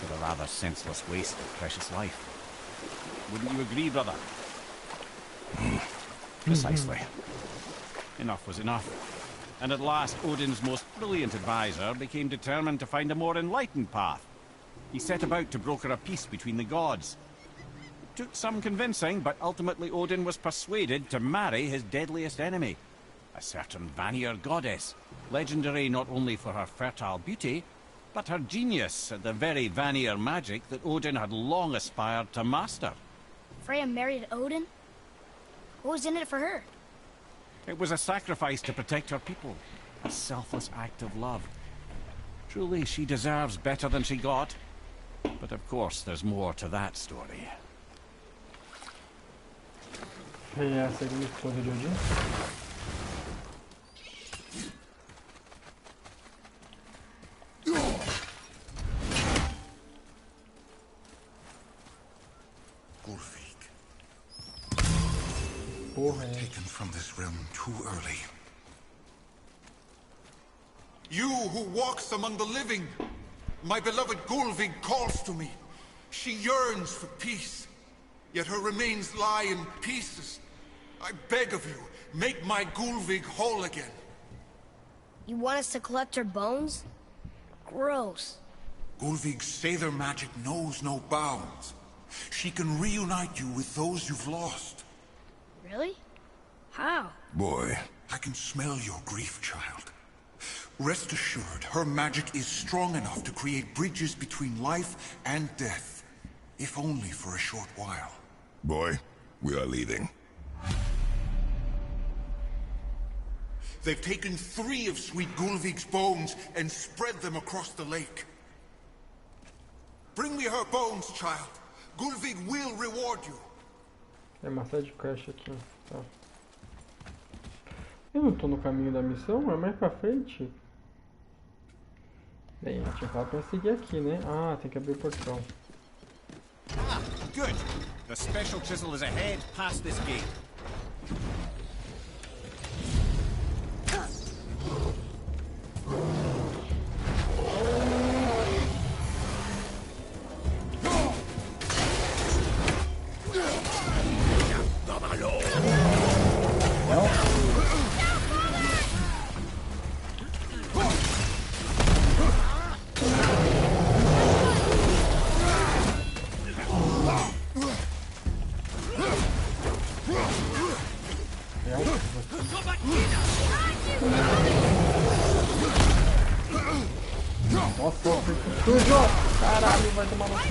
But a rather senseless waste of precious life. Wouldn't you agree, brother? Precisely. Enough was enough. And at last, Odin's most brilliant advisor became determined to find a more enlightened path. He set about to broker a peace between the gods. It took some convincing, but ultimately Odin was persuaded to marry his deadliest enemy, a certain Vanir goddess, legendary not only for her fertile beauty, but her genius at the very Vanir magic that Odin had long aspired to master. Freya married Odin? What was in it for her? It was a sacrifice to protect her people, a selfless act of love. Truly, she deserves better than she got. But of course, there's more to that story. Quem é a segunda esposa de Odin? Taken from this realm too early. You who walks among the living, my beloved Gulvig calls to me. She yearns for peace, yet her remains lie in pieces. I beg of you, make my Gulvig whole again. You want us to collect her bones? Gross. Gulvig's Sather magic knows no bounds. She can reunite you with those you've lost. Really? How? Boy. I can smell your grief, child. Rest assured, her magic is strong enough to create bridges between life and death, if only for a short while. Boy, we are leaving. They've taken 3 of sweet Gulvig's bones and spread them across the lake. Bring me her bones, child. Gulvig will reward you. É uma série de quest aqui, tá. Eu não tô no caminho da missão, é mais pra frente. Bem, tinha falado pra seguir aqui, né? Ah, tem que abrir o portão. Ah, good. The special chisel is ahead past this gate. Nossa, sujo! Caralho, vai tomar no cu.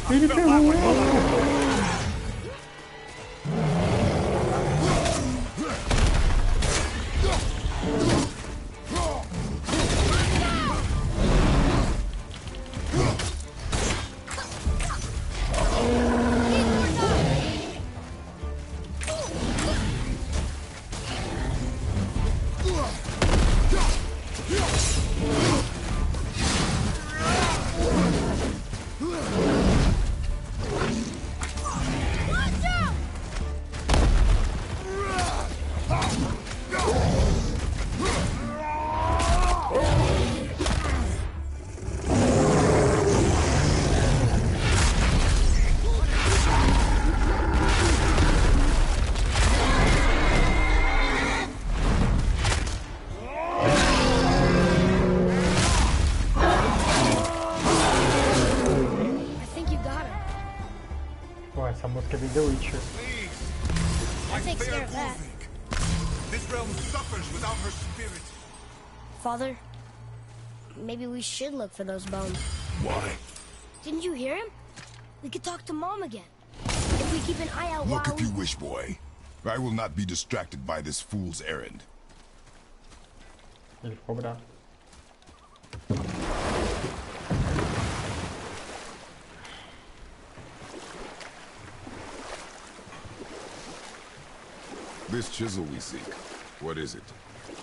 Ele pegou. moto quer vender o Witcher. Please, I'll take fair care of that. Gulvik. This realm suffers without her spirit. Father, maybe we should look for those bones. Why? Didn't you hear him? We could talk to Mom again. If we keep an eye out Look while if you wish, boy. I will not be distracted by this fool's errand. Ele ficou bravo. This chisel we seek, what is it?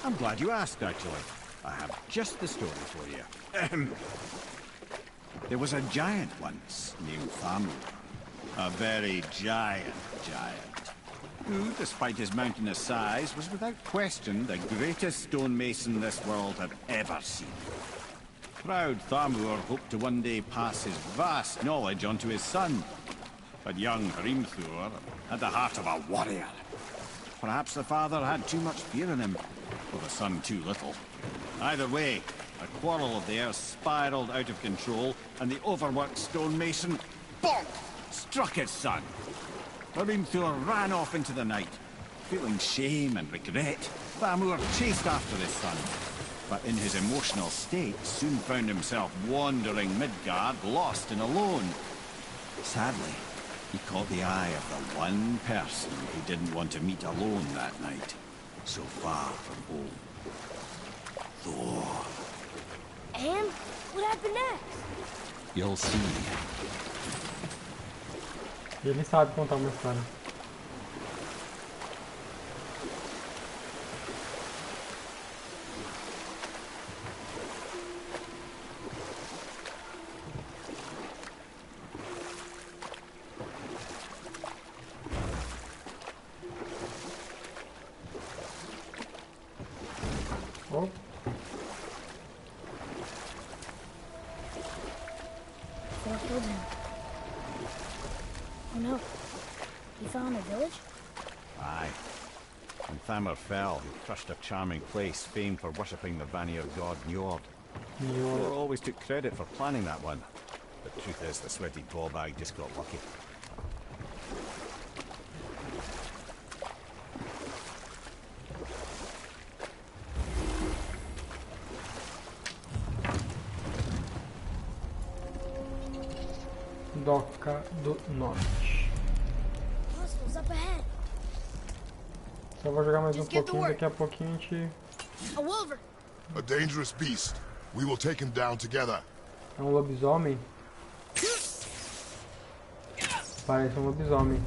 I'm glad you asked, actually. I have just the story for you. Ahem. There was a giant once named Thamur. A very giant, who, despite his mountainous size, was without question the greatest stonemason this world had ever seen. Proud Thamur hoped to one day pass his vast knowledge on to his son. But young Hrimthur had the heart of a warrior. Perhaps the father had too much fear in him, or the son too little. Either way, a quarrel of theirs spiraled out of control, and the overworked stonemason, bonk, struck his son. Hrimthur ran off into the night. Feeling shame and regret, Thamur chased after his son, but in his emotional state soon found himself wandering Midgard, lost and alone. Sadly, he caught the eye of the one person he didn't want to meet alone that night, so far from home. Thor. And what happened next? You'll see. E ele sabe contar uma história. Oh. Thor killed him. Oh no. He fell in a village? Aye. When Thamur fell, he crushed a charming place famed for worshipping the Vanir god Njord. Thor always took credit for planning that one. But the truth is, the sweaty ballbag just got lucky. Doca do Norte. Hostiles up ahead. Só vou jogar mais um Just get to pouquinho, work. daqui a pouquinho a gente... A wolver. A dangerous beast. We will take him down together. É um lobisomem? Parece um lobisomem.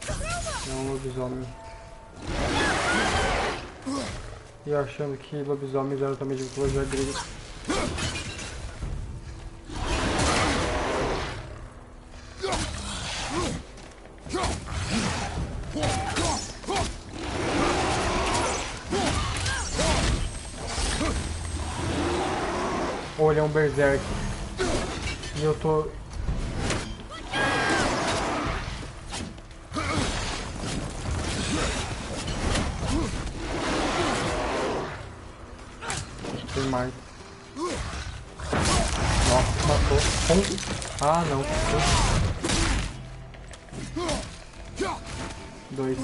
É um lobisomem. E eu achando que lobisomens eram também de mitologia grega. Ou ele é um berserk. E eu tô... Tem mais. Nossa, matou. Ah, não. 2.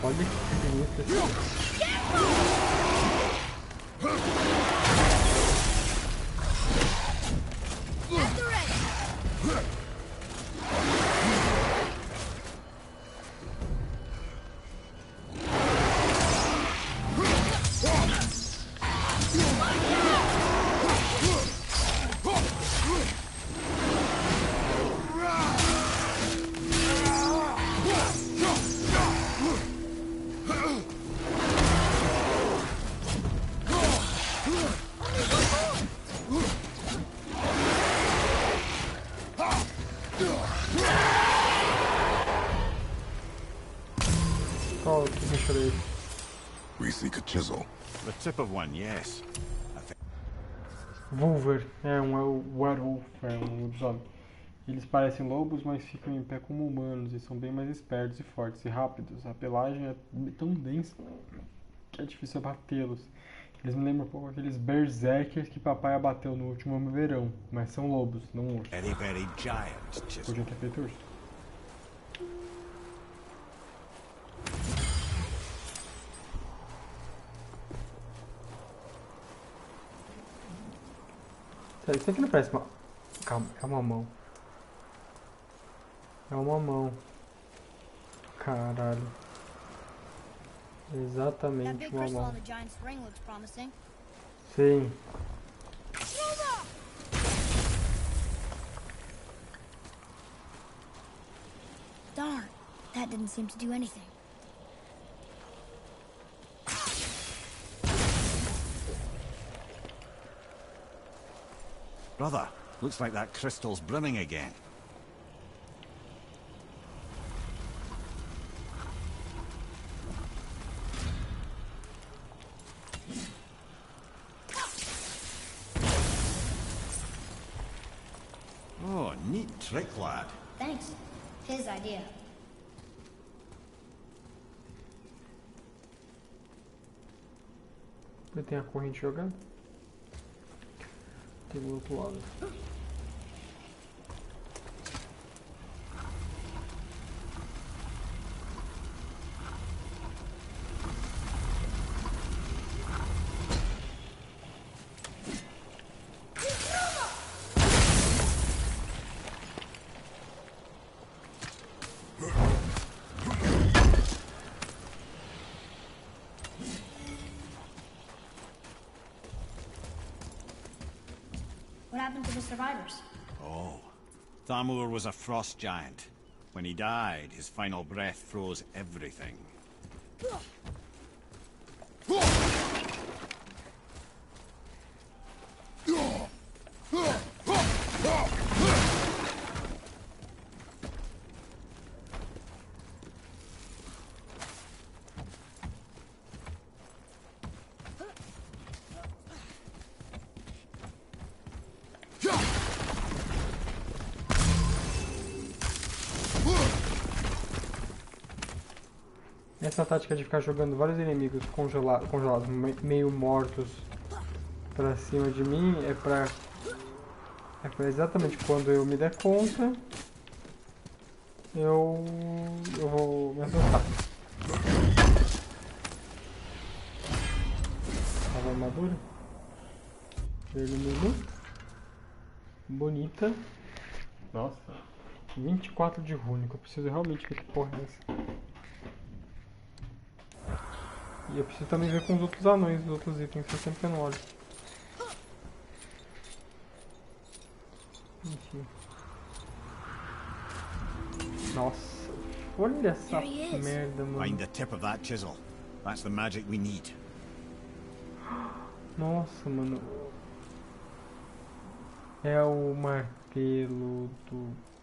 Pode ser Qual que bicho era esse? We seek a chisel. The tip of one, yes. Wolver, um werewolf, é um lobisomem. Eles parecem lobos, mas ficam em pé como humanos e são bem mais espertos e fortes e rápidos. A pelagem é tão densa que é difícil abatê-los. Eles me lembram um pouco aqueles berserkers que papai abateu no último verão, mas são lobos, não ursos. Very, very giant. Podiam ter feito urso. Sério, isso aqui não parece uma... Calma, é uma mão. É uma mão. Caralho. That Exatamente big uma crystal on mão. the giant's ring looks promising. Sim. Darn, that didn't seem to do anything. Brother, looks like that crystal's brimming again. Oh, neat trick, lad. Thanks. His idea. Tem a corrente jogando. Tem do outro lado. What happened to the survivors? Oh, Thamur was a frost giant. When he died, his final breath froze everything. Essa tática de ficar jogando vários inimigos congelados, meio mortos pra cima de mim é pra exatamente quando eu me der conta eu vou me assustar. Nova armadura. Vermelho. Bonita. Nossa. 24 de rúnico. Eu preciso realmente ver que porra é essa. E eu preciso também ver com os outros anões, os outros itens, que eu sempre não olho. Enfim. Nossa, olha essa merda, mano. Find the tip of that chisel. That's the magic we need. Nossa, mano. É o martelo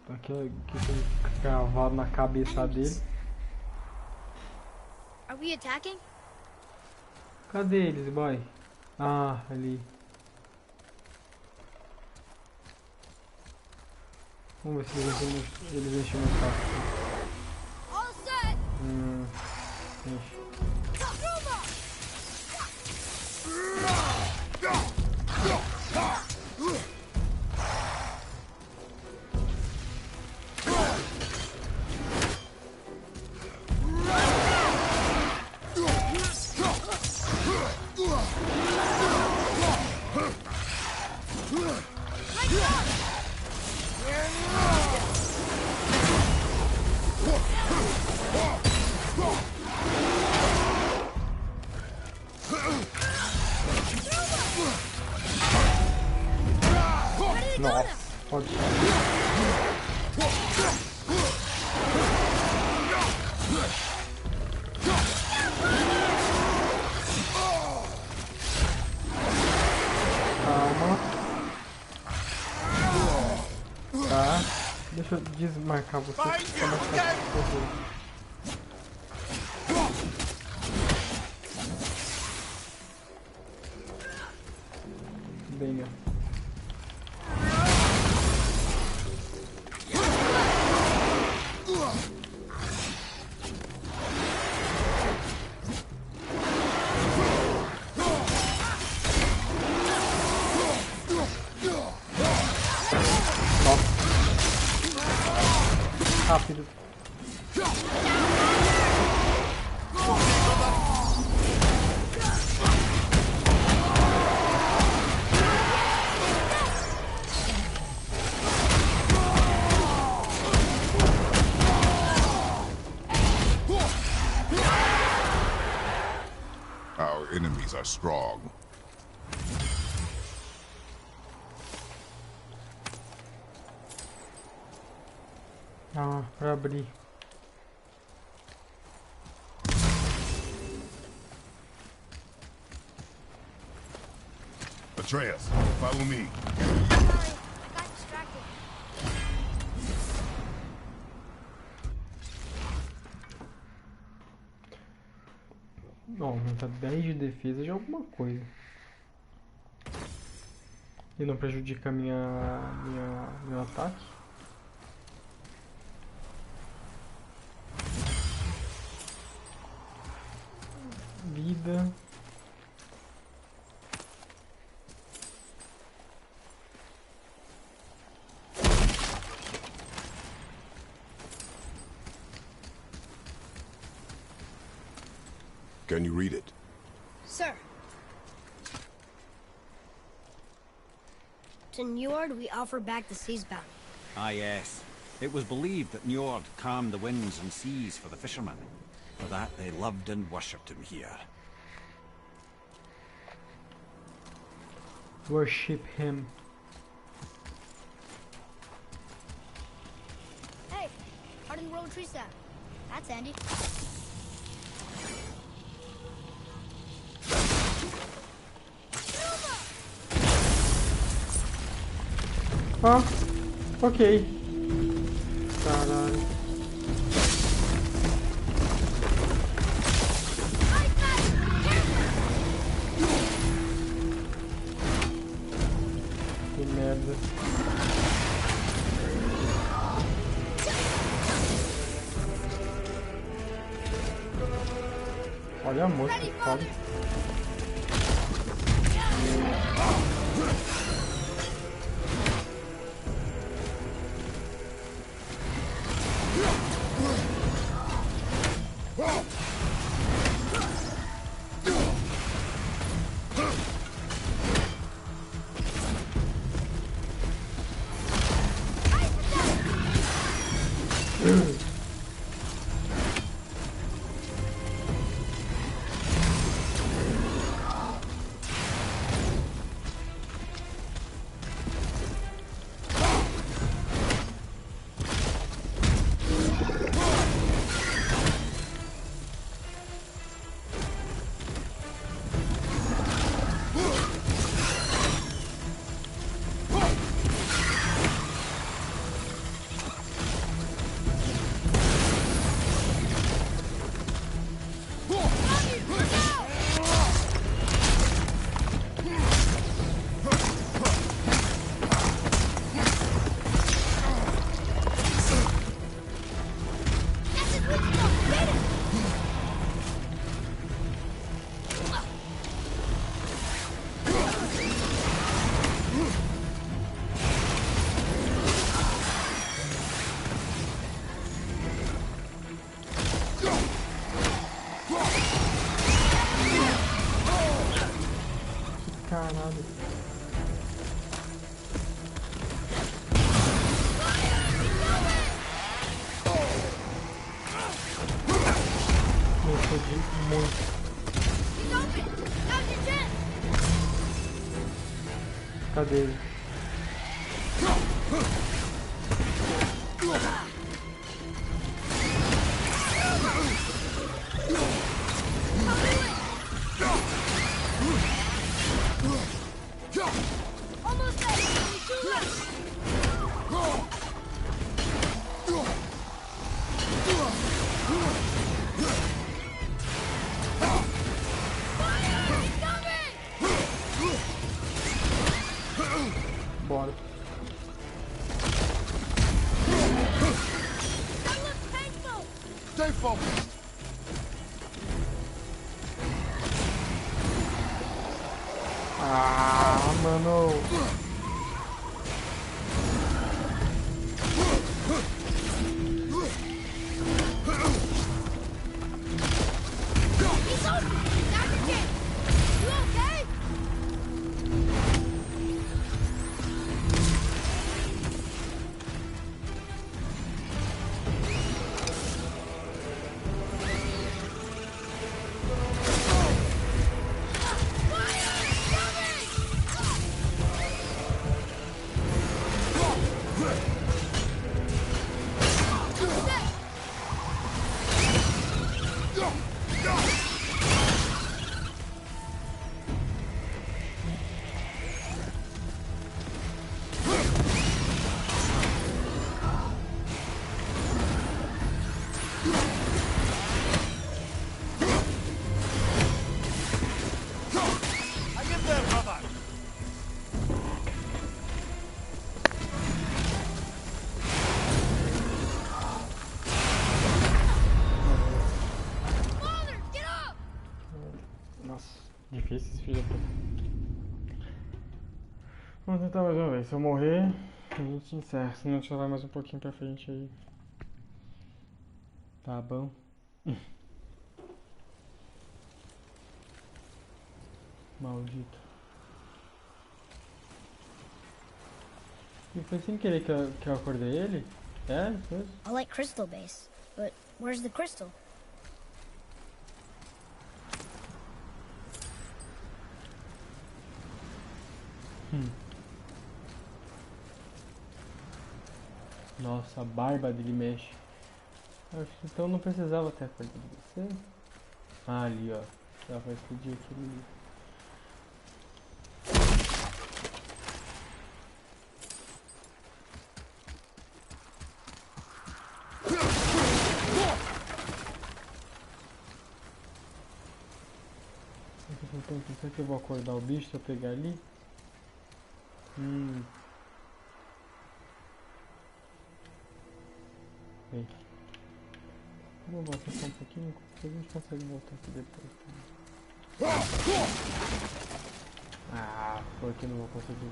daquele que tem cravado na cabeça dele. Are we attacking? Cadê eles, boy? Ah, ali. Vamos ver se eles enchem mais fácil. All set! Enche. Nossa, pode ser. Calma. Tá. Deixa eu desmarcar você. Fica mais fácil. Venha. Our enemies are strong. Ah, pra abrir. Atreus, follow me. Sorry, I got distracted. Bom, aumenta 10 de defesa de alguma coisa. E não prejudica meu ataque. Vida. Can you read it? Sir. To Njord, we offer back the sea's bounty. Ah, yes. It was believed that Njord calmed the winds and seas for the fishermen. For that, they loved and worshipped him here. Worship him. Hey, hardened road tree sap. That's handy. Ah, ok. Caralho. Que merda. Olha a moça que foda. Caralho. Me fodi muito. Cadê ele? Almost there. Only two left. Bora. That looks painful. Stay focused. Ah, mano. Difícil esse filho da puta. Vamos tentar mais uma vez. Se eu morrer, a gente encerra. Se não, a gente vai mais um pouquinho pra frente aí. Tá bom. Maldito. E foi sem querer que eu acordei ele? É, foi. I like crystal base, but where's the crystal? Nossa, a barba dele mexe. Acho que então não precisava ter acordado você. Ah, ali ó. Já vai explodir aquilo ali. Então, será que eu vou acordar o bicho se eu pegar ali? Bem. Vou voltar só um pouquinho, a gente consegue voltar aqui depois também. Ah, foi que não vou conseguir.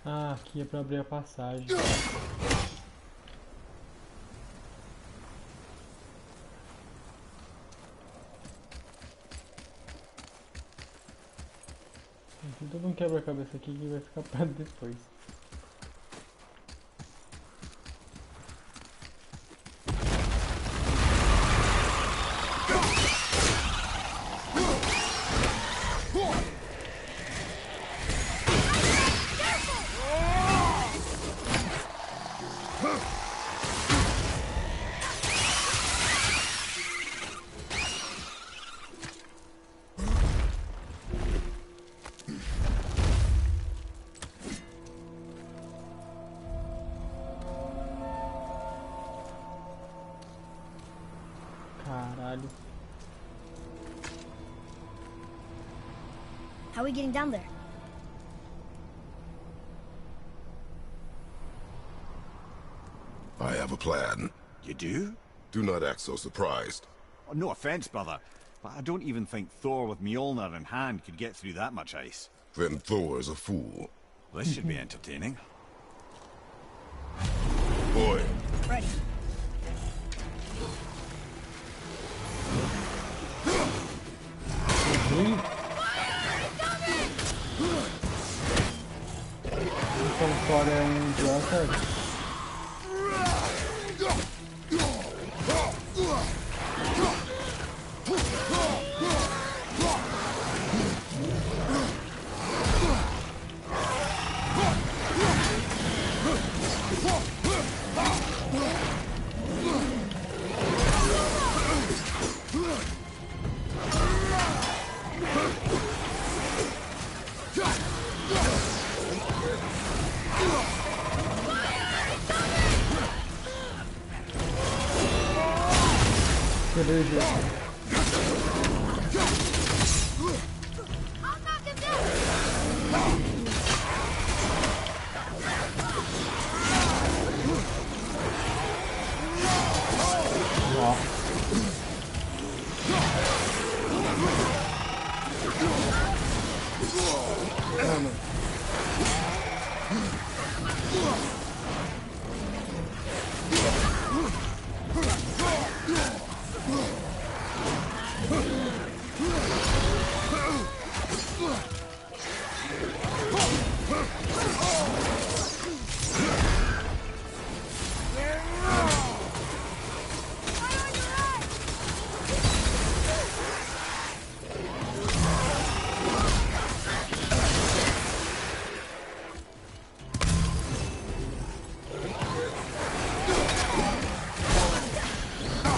Ah, aqui é pra abrir a passagem. Tem todo um quebra-cabeça aqui que vai ficar pra depois. Caralho. How are we getting down there? I have a plan. You do? Do not act so surprised. Oh, no offense, brother, but I don't even think Thor with Mjolnir in hand could get through that much ice. Then Thor is a fool. This should be entertaining. Boy, Ready. Então fora é um idiota. Quebrei o jeito.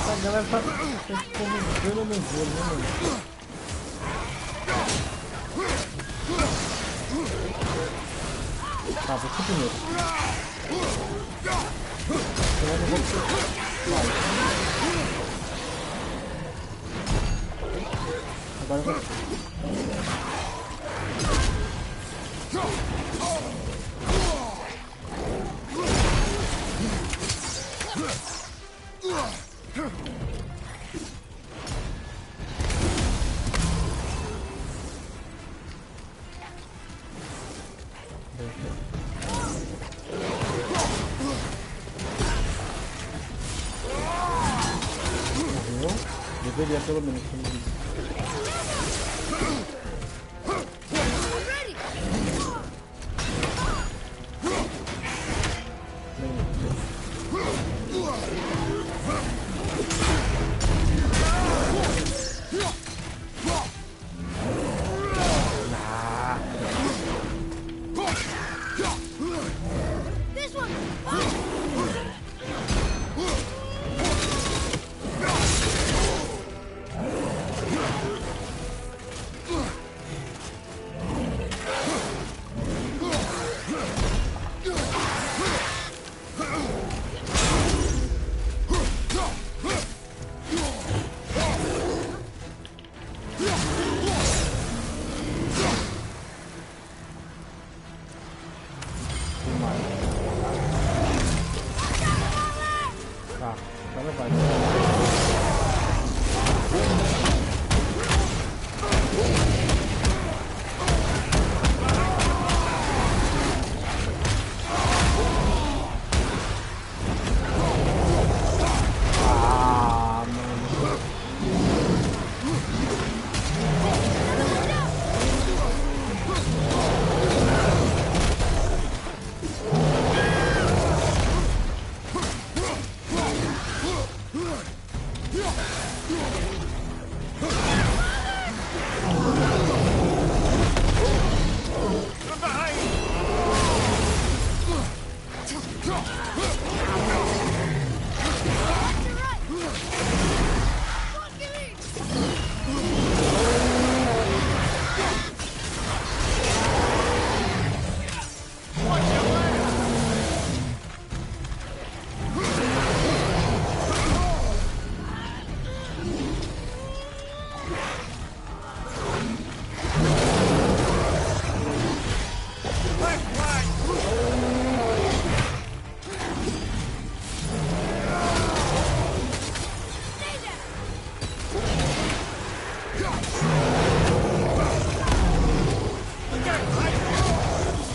A galera tá correndo no jogo, né, mano? Tá, você primeiro. Senão eu não vou... Vai. Agora você. Deveria pelo menos como disse. Tá, agora vai.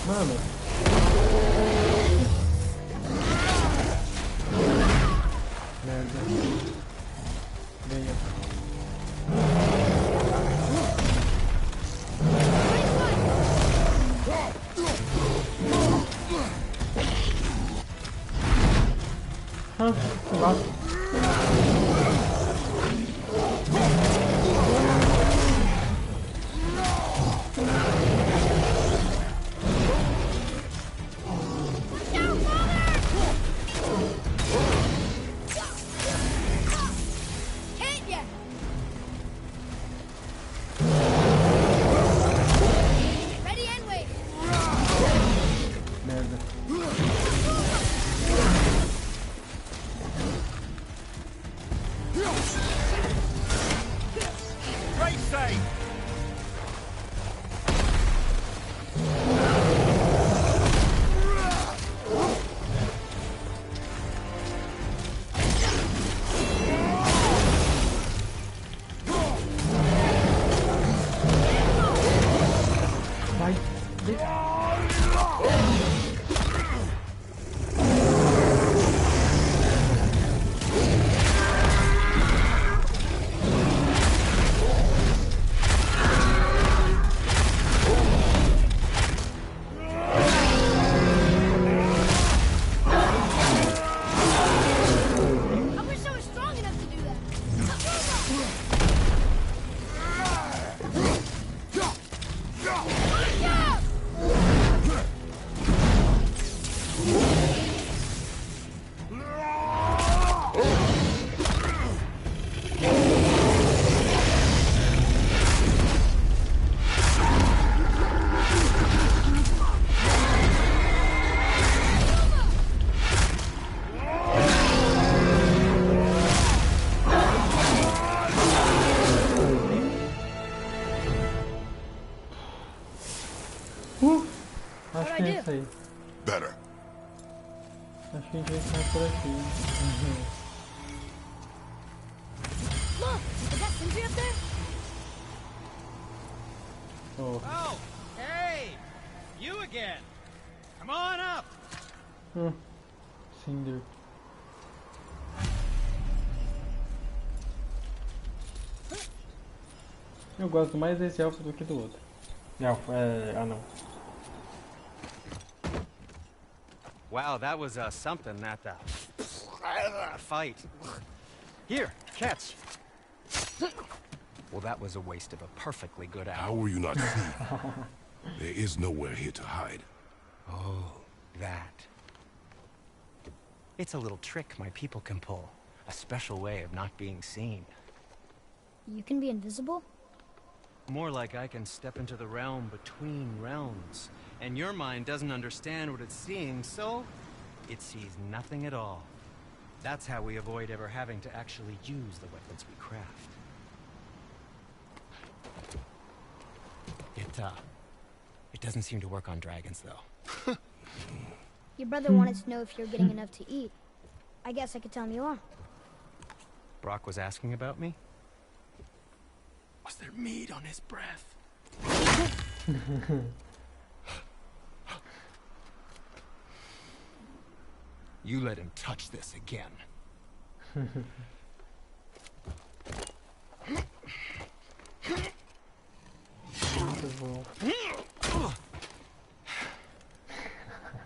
Ah, mano. Mano. Merda. Venha. Ah, lá. Merda. Great save! Vai. I do? Essa aí. Better. Acho que a gente vai sair por aqui. Look, is that sentry up there? Oh. Oh, hey! You again! Come on up! Cinder. Eu gosto mais desse elfo do que do outro. Elfo, não. Wow, that was something, that fight. Here, catch. Well, that was a waste of a perfectly good How hour. were you not seen? There is nowhere here to hide. Oh, that. It's a little trick my people can pull. A special way of not being seen. You can be invisible? More like I can step into the realm between realms. And your mind doesn't understand what it's seeing, so it sees nothing at all. That's how we avoid ever having to actually use the weapons we craft. It doesn't seem to work on dragons, though. Your brother wanted to know if you're getting enough to eat. I guess I could tell him you are. Brock was asking about me? Was there meat on his breath? You let him touch this again.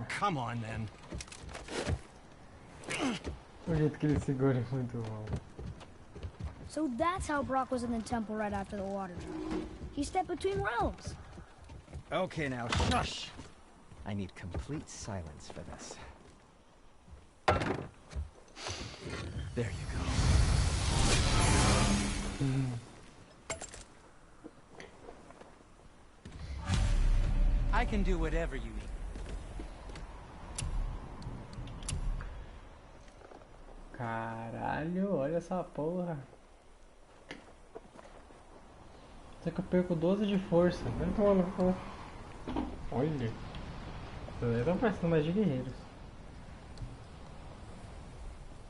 Come on, then. O jeito que ele segura é muito bom. So that's how Brock was in the temple right after the water drop. He stepped between realms. Okay, now shush. I need complete silence for this. There you go. I can do whatever you need. Caralho, olha essa porra. Só que eu perco 12 de força. Vai tomar no cu. Olha. Eu tô parecendo mais de guerreiros.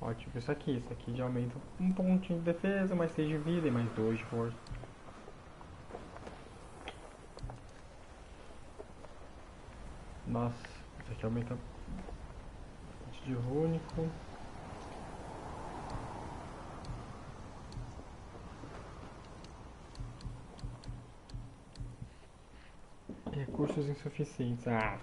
Ó, tipo isso aqui já aumenta um pontinho de defesa, mais 6 de vida e mais 2 de força. Nossa, isso aqui aumenta de rúnico. Recursos insuficientes. Ah.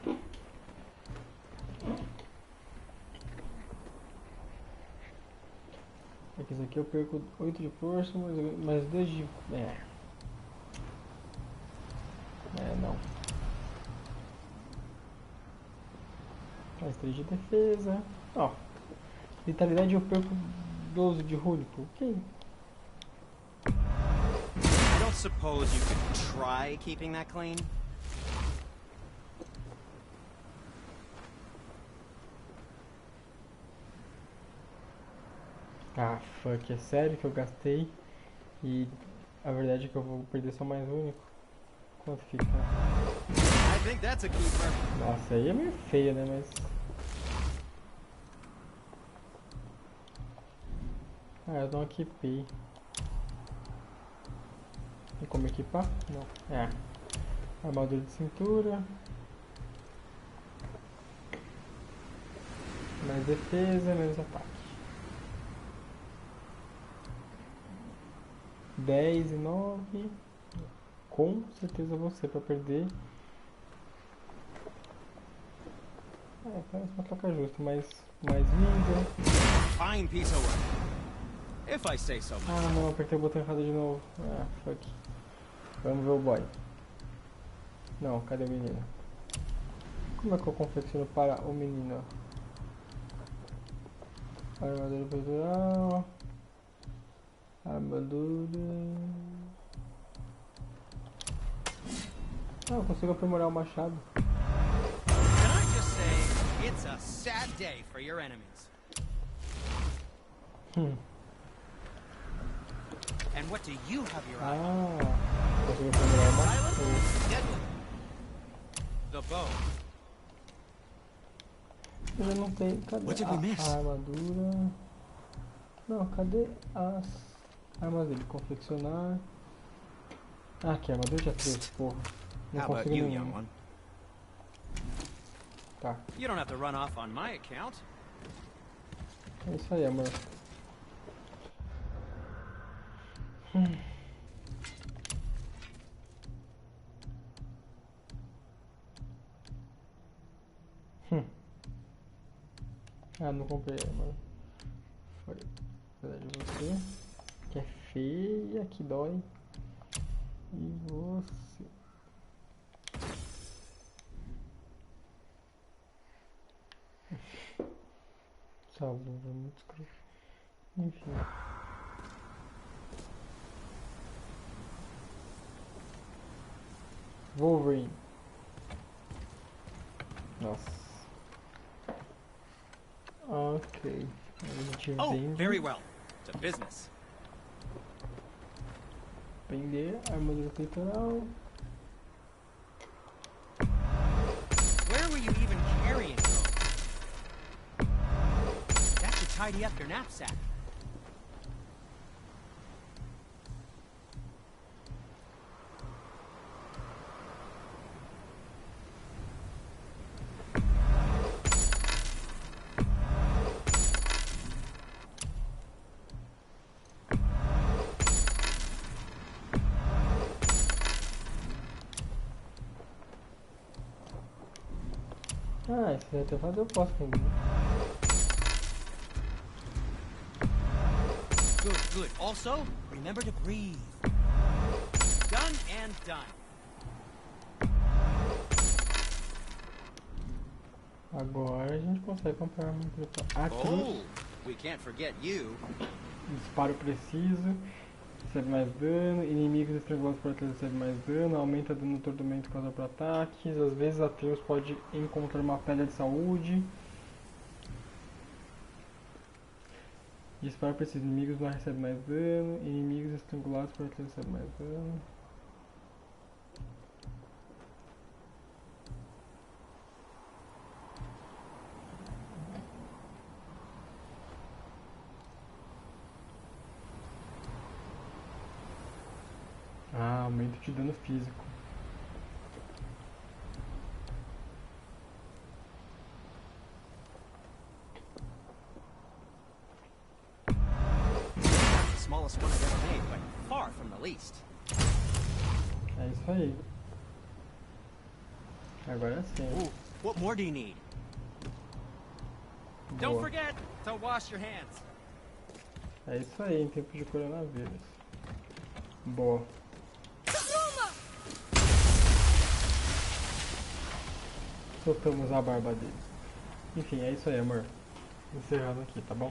Isso aqui eu perco 8 de força, mais 2 de... não. Mais 3 de defesa. Ó. Vitalidade eu perco 12 de rúnico. Ok. I don't suppose you could try keeping that clean? Ah, fuck, é sério que eu gastei e a verdade é que eu vou perder só mais único. Quanto fica? I think that's a keeper. Nossa, aí é meio feia, né, mas... Ah, eu não equipei. Tem como equipar? Não. Armadura de cintura. Mais defesa, menos ataque. 10 e 9. Com certeza você pra perder. Parece uma troca justa, mais vida. Fine piece of work. If I say so myself. Ah não, apertei o botão errado de novo. Fuck. Vamos ver o boy. Não, cadê o menino? Como é que eu confecciono para o menino? Armadura peitoral. Armadura. Eu consigo aprimorar o machado. Can I just say, it's a sad day for your enemies. And what do you have your eye on? Consigo aprimorar o machado. Silent, deadly. The bow. Eu não tenho. Cadê a armadura? Não, cadê as armas dele? Confeccionar. Ah, aqui, armadura já trouxe, porra. Não consigo nenhuma. Tá. You don't have to run off on my account. É isso aí, amor. Ah, não comprei, mano. Foi. Apesar de você, que é feia, que dói. E você. Salvo, muito escroto. Enfim. Wolverine. Nossa. Ok. A gente vende. Very well. It's a business. Vender armadura peitoral. Where were you even carrying those? That should tidy up your knapsack. Ah, esse artefato eu posso vender. Good, good. Also, remember to breathe. Done and done. Agora a gente consegue comprar uma a cruz. Oh, we can't forget you. Disparo preciso. Recebe mais dano. Inimigos estrangulados por Atreus recebe mais dano. Aumenta dano no tormento causado por ataques. Às vezes Atreus pode encontrar uma pedra de saúde. Disparo preciso. Inimigos não recebem mais dano. Inimigos estrangulados por Atreus recebe mais dano. Ah, aumento de dano físico. Smallest one I've ever made, but far from the least. É isso aí. Agora sim. Ooh, what more do you need? Boa. Don't forget to wash your hands. É isso aí, em tempo de coronavírus. Boa. Soltamos a barba dele. Enfim, é isso aí, amor. Encerrando aqui, tá bom?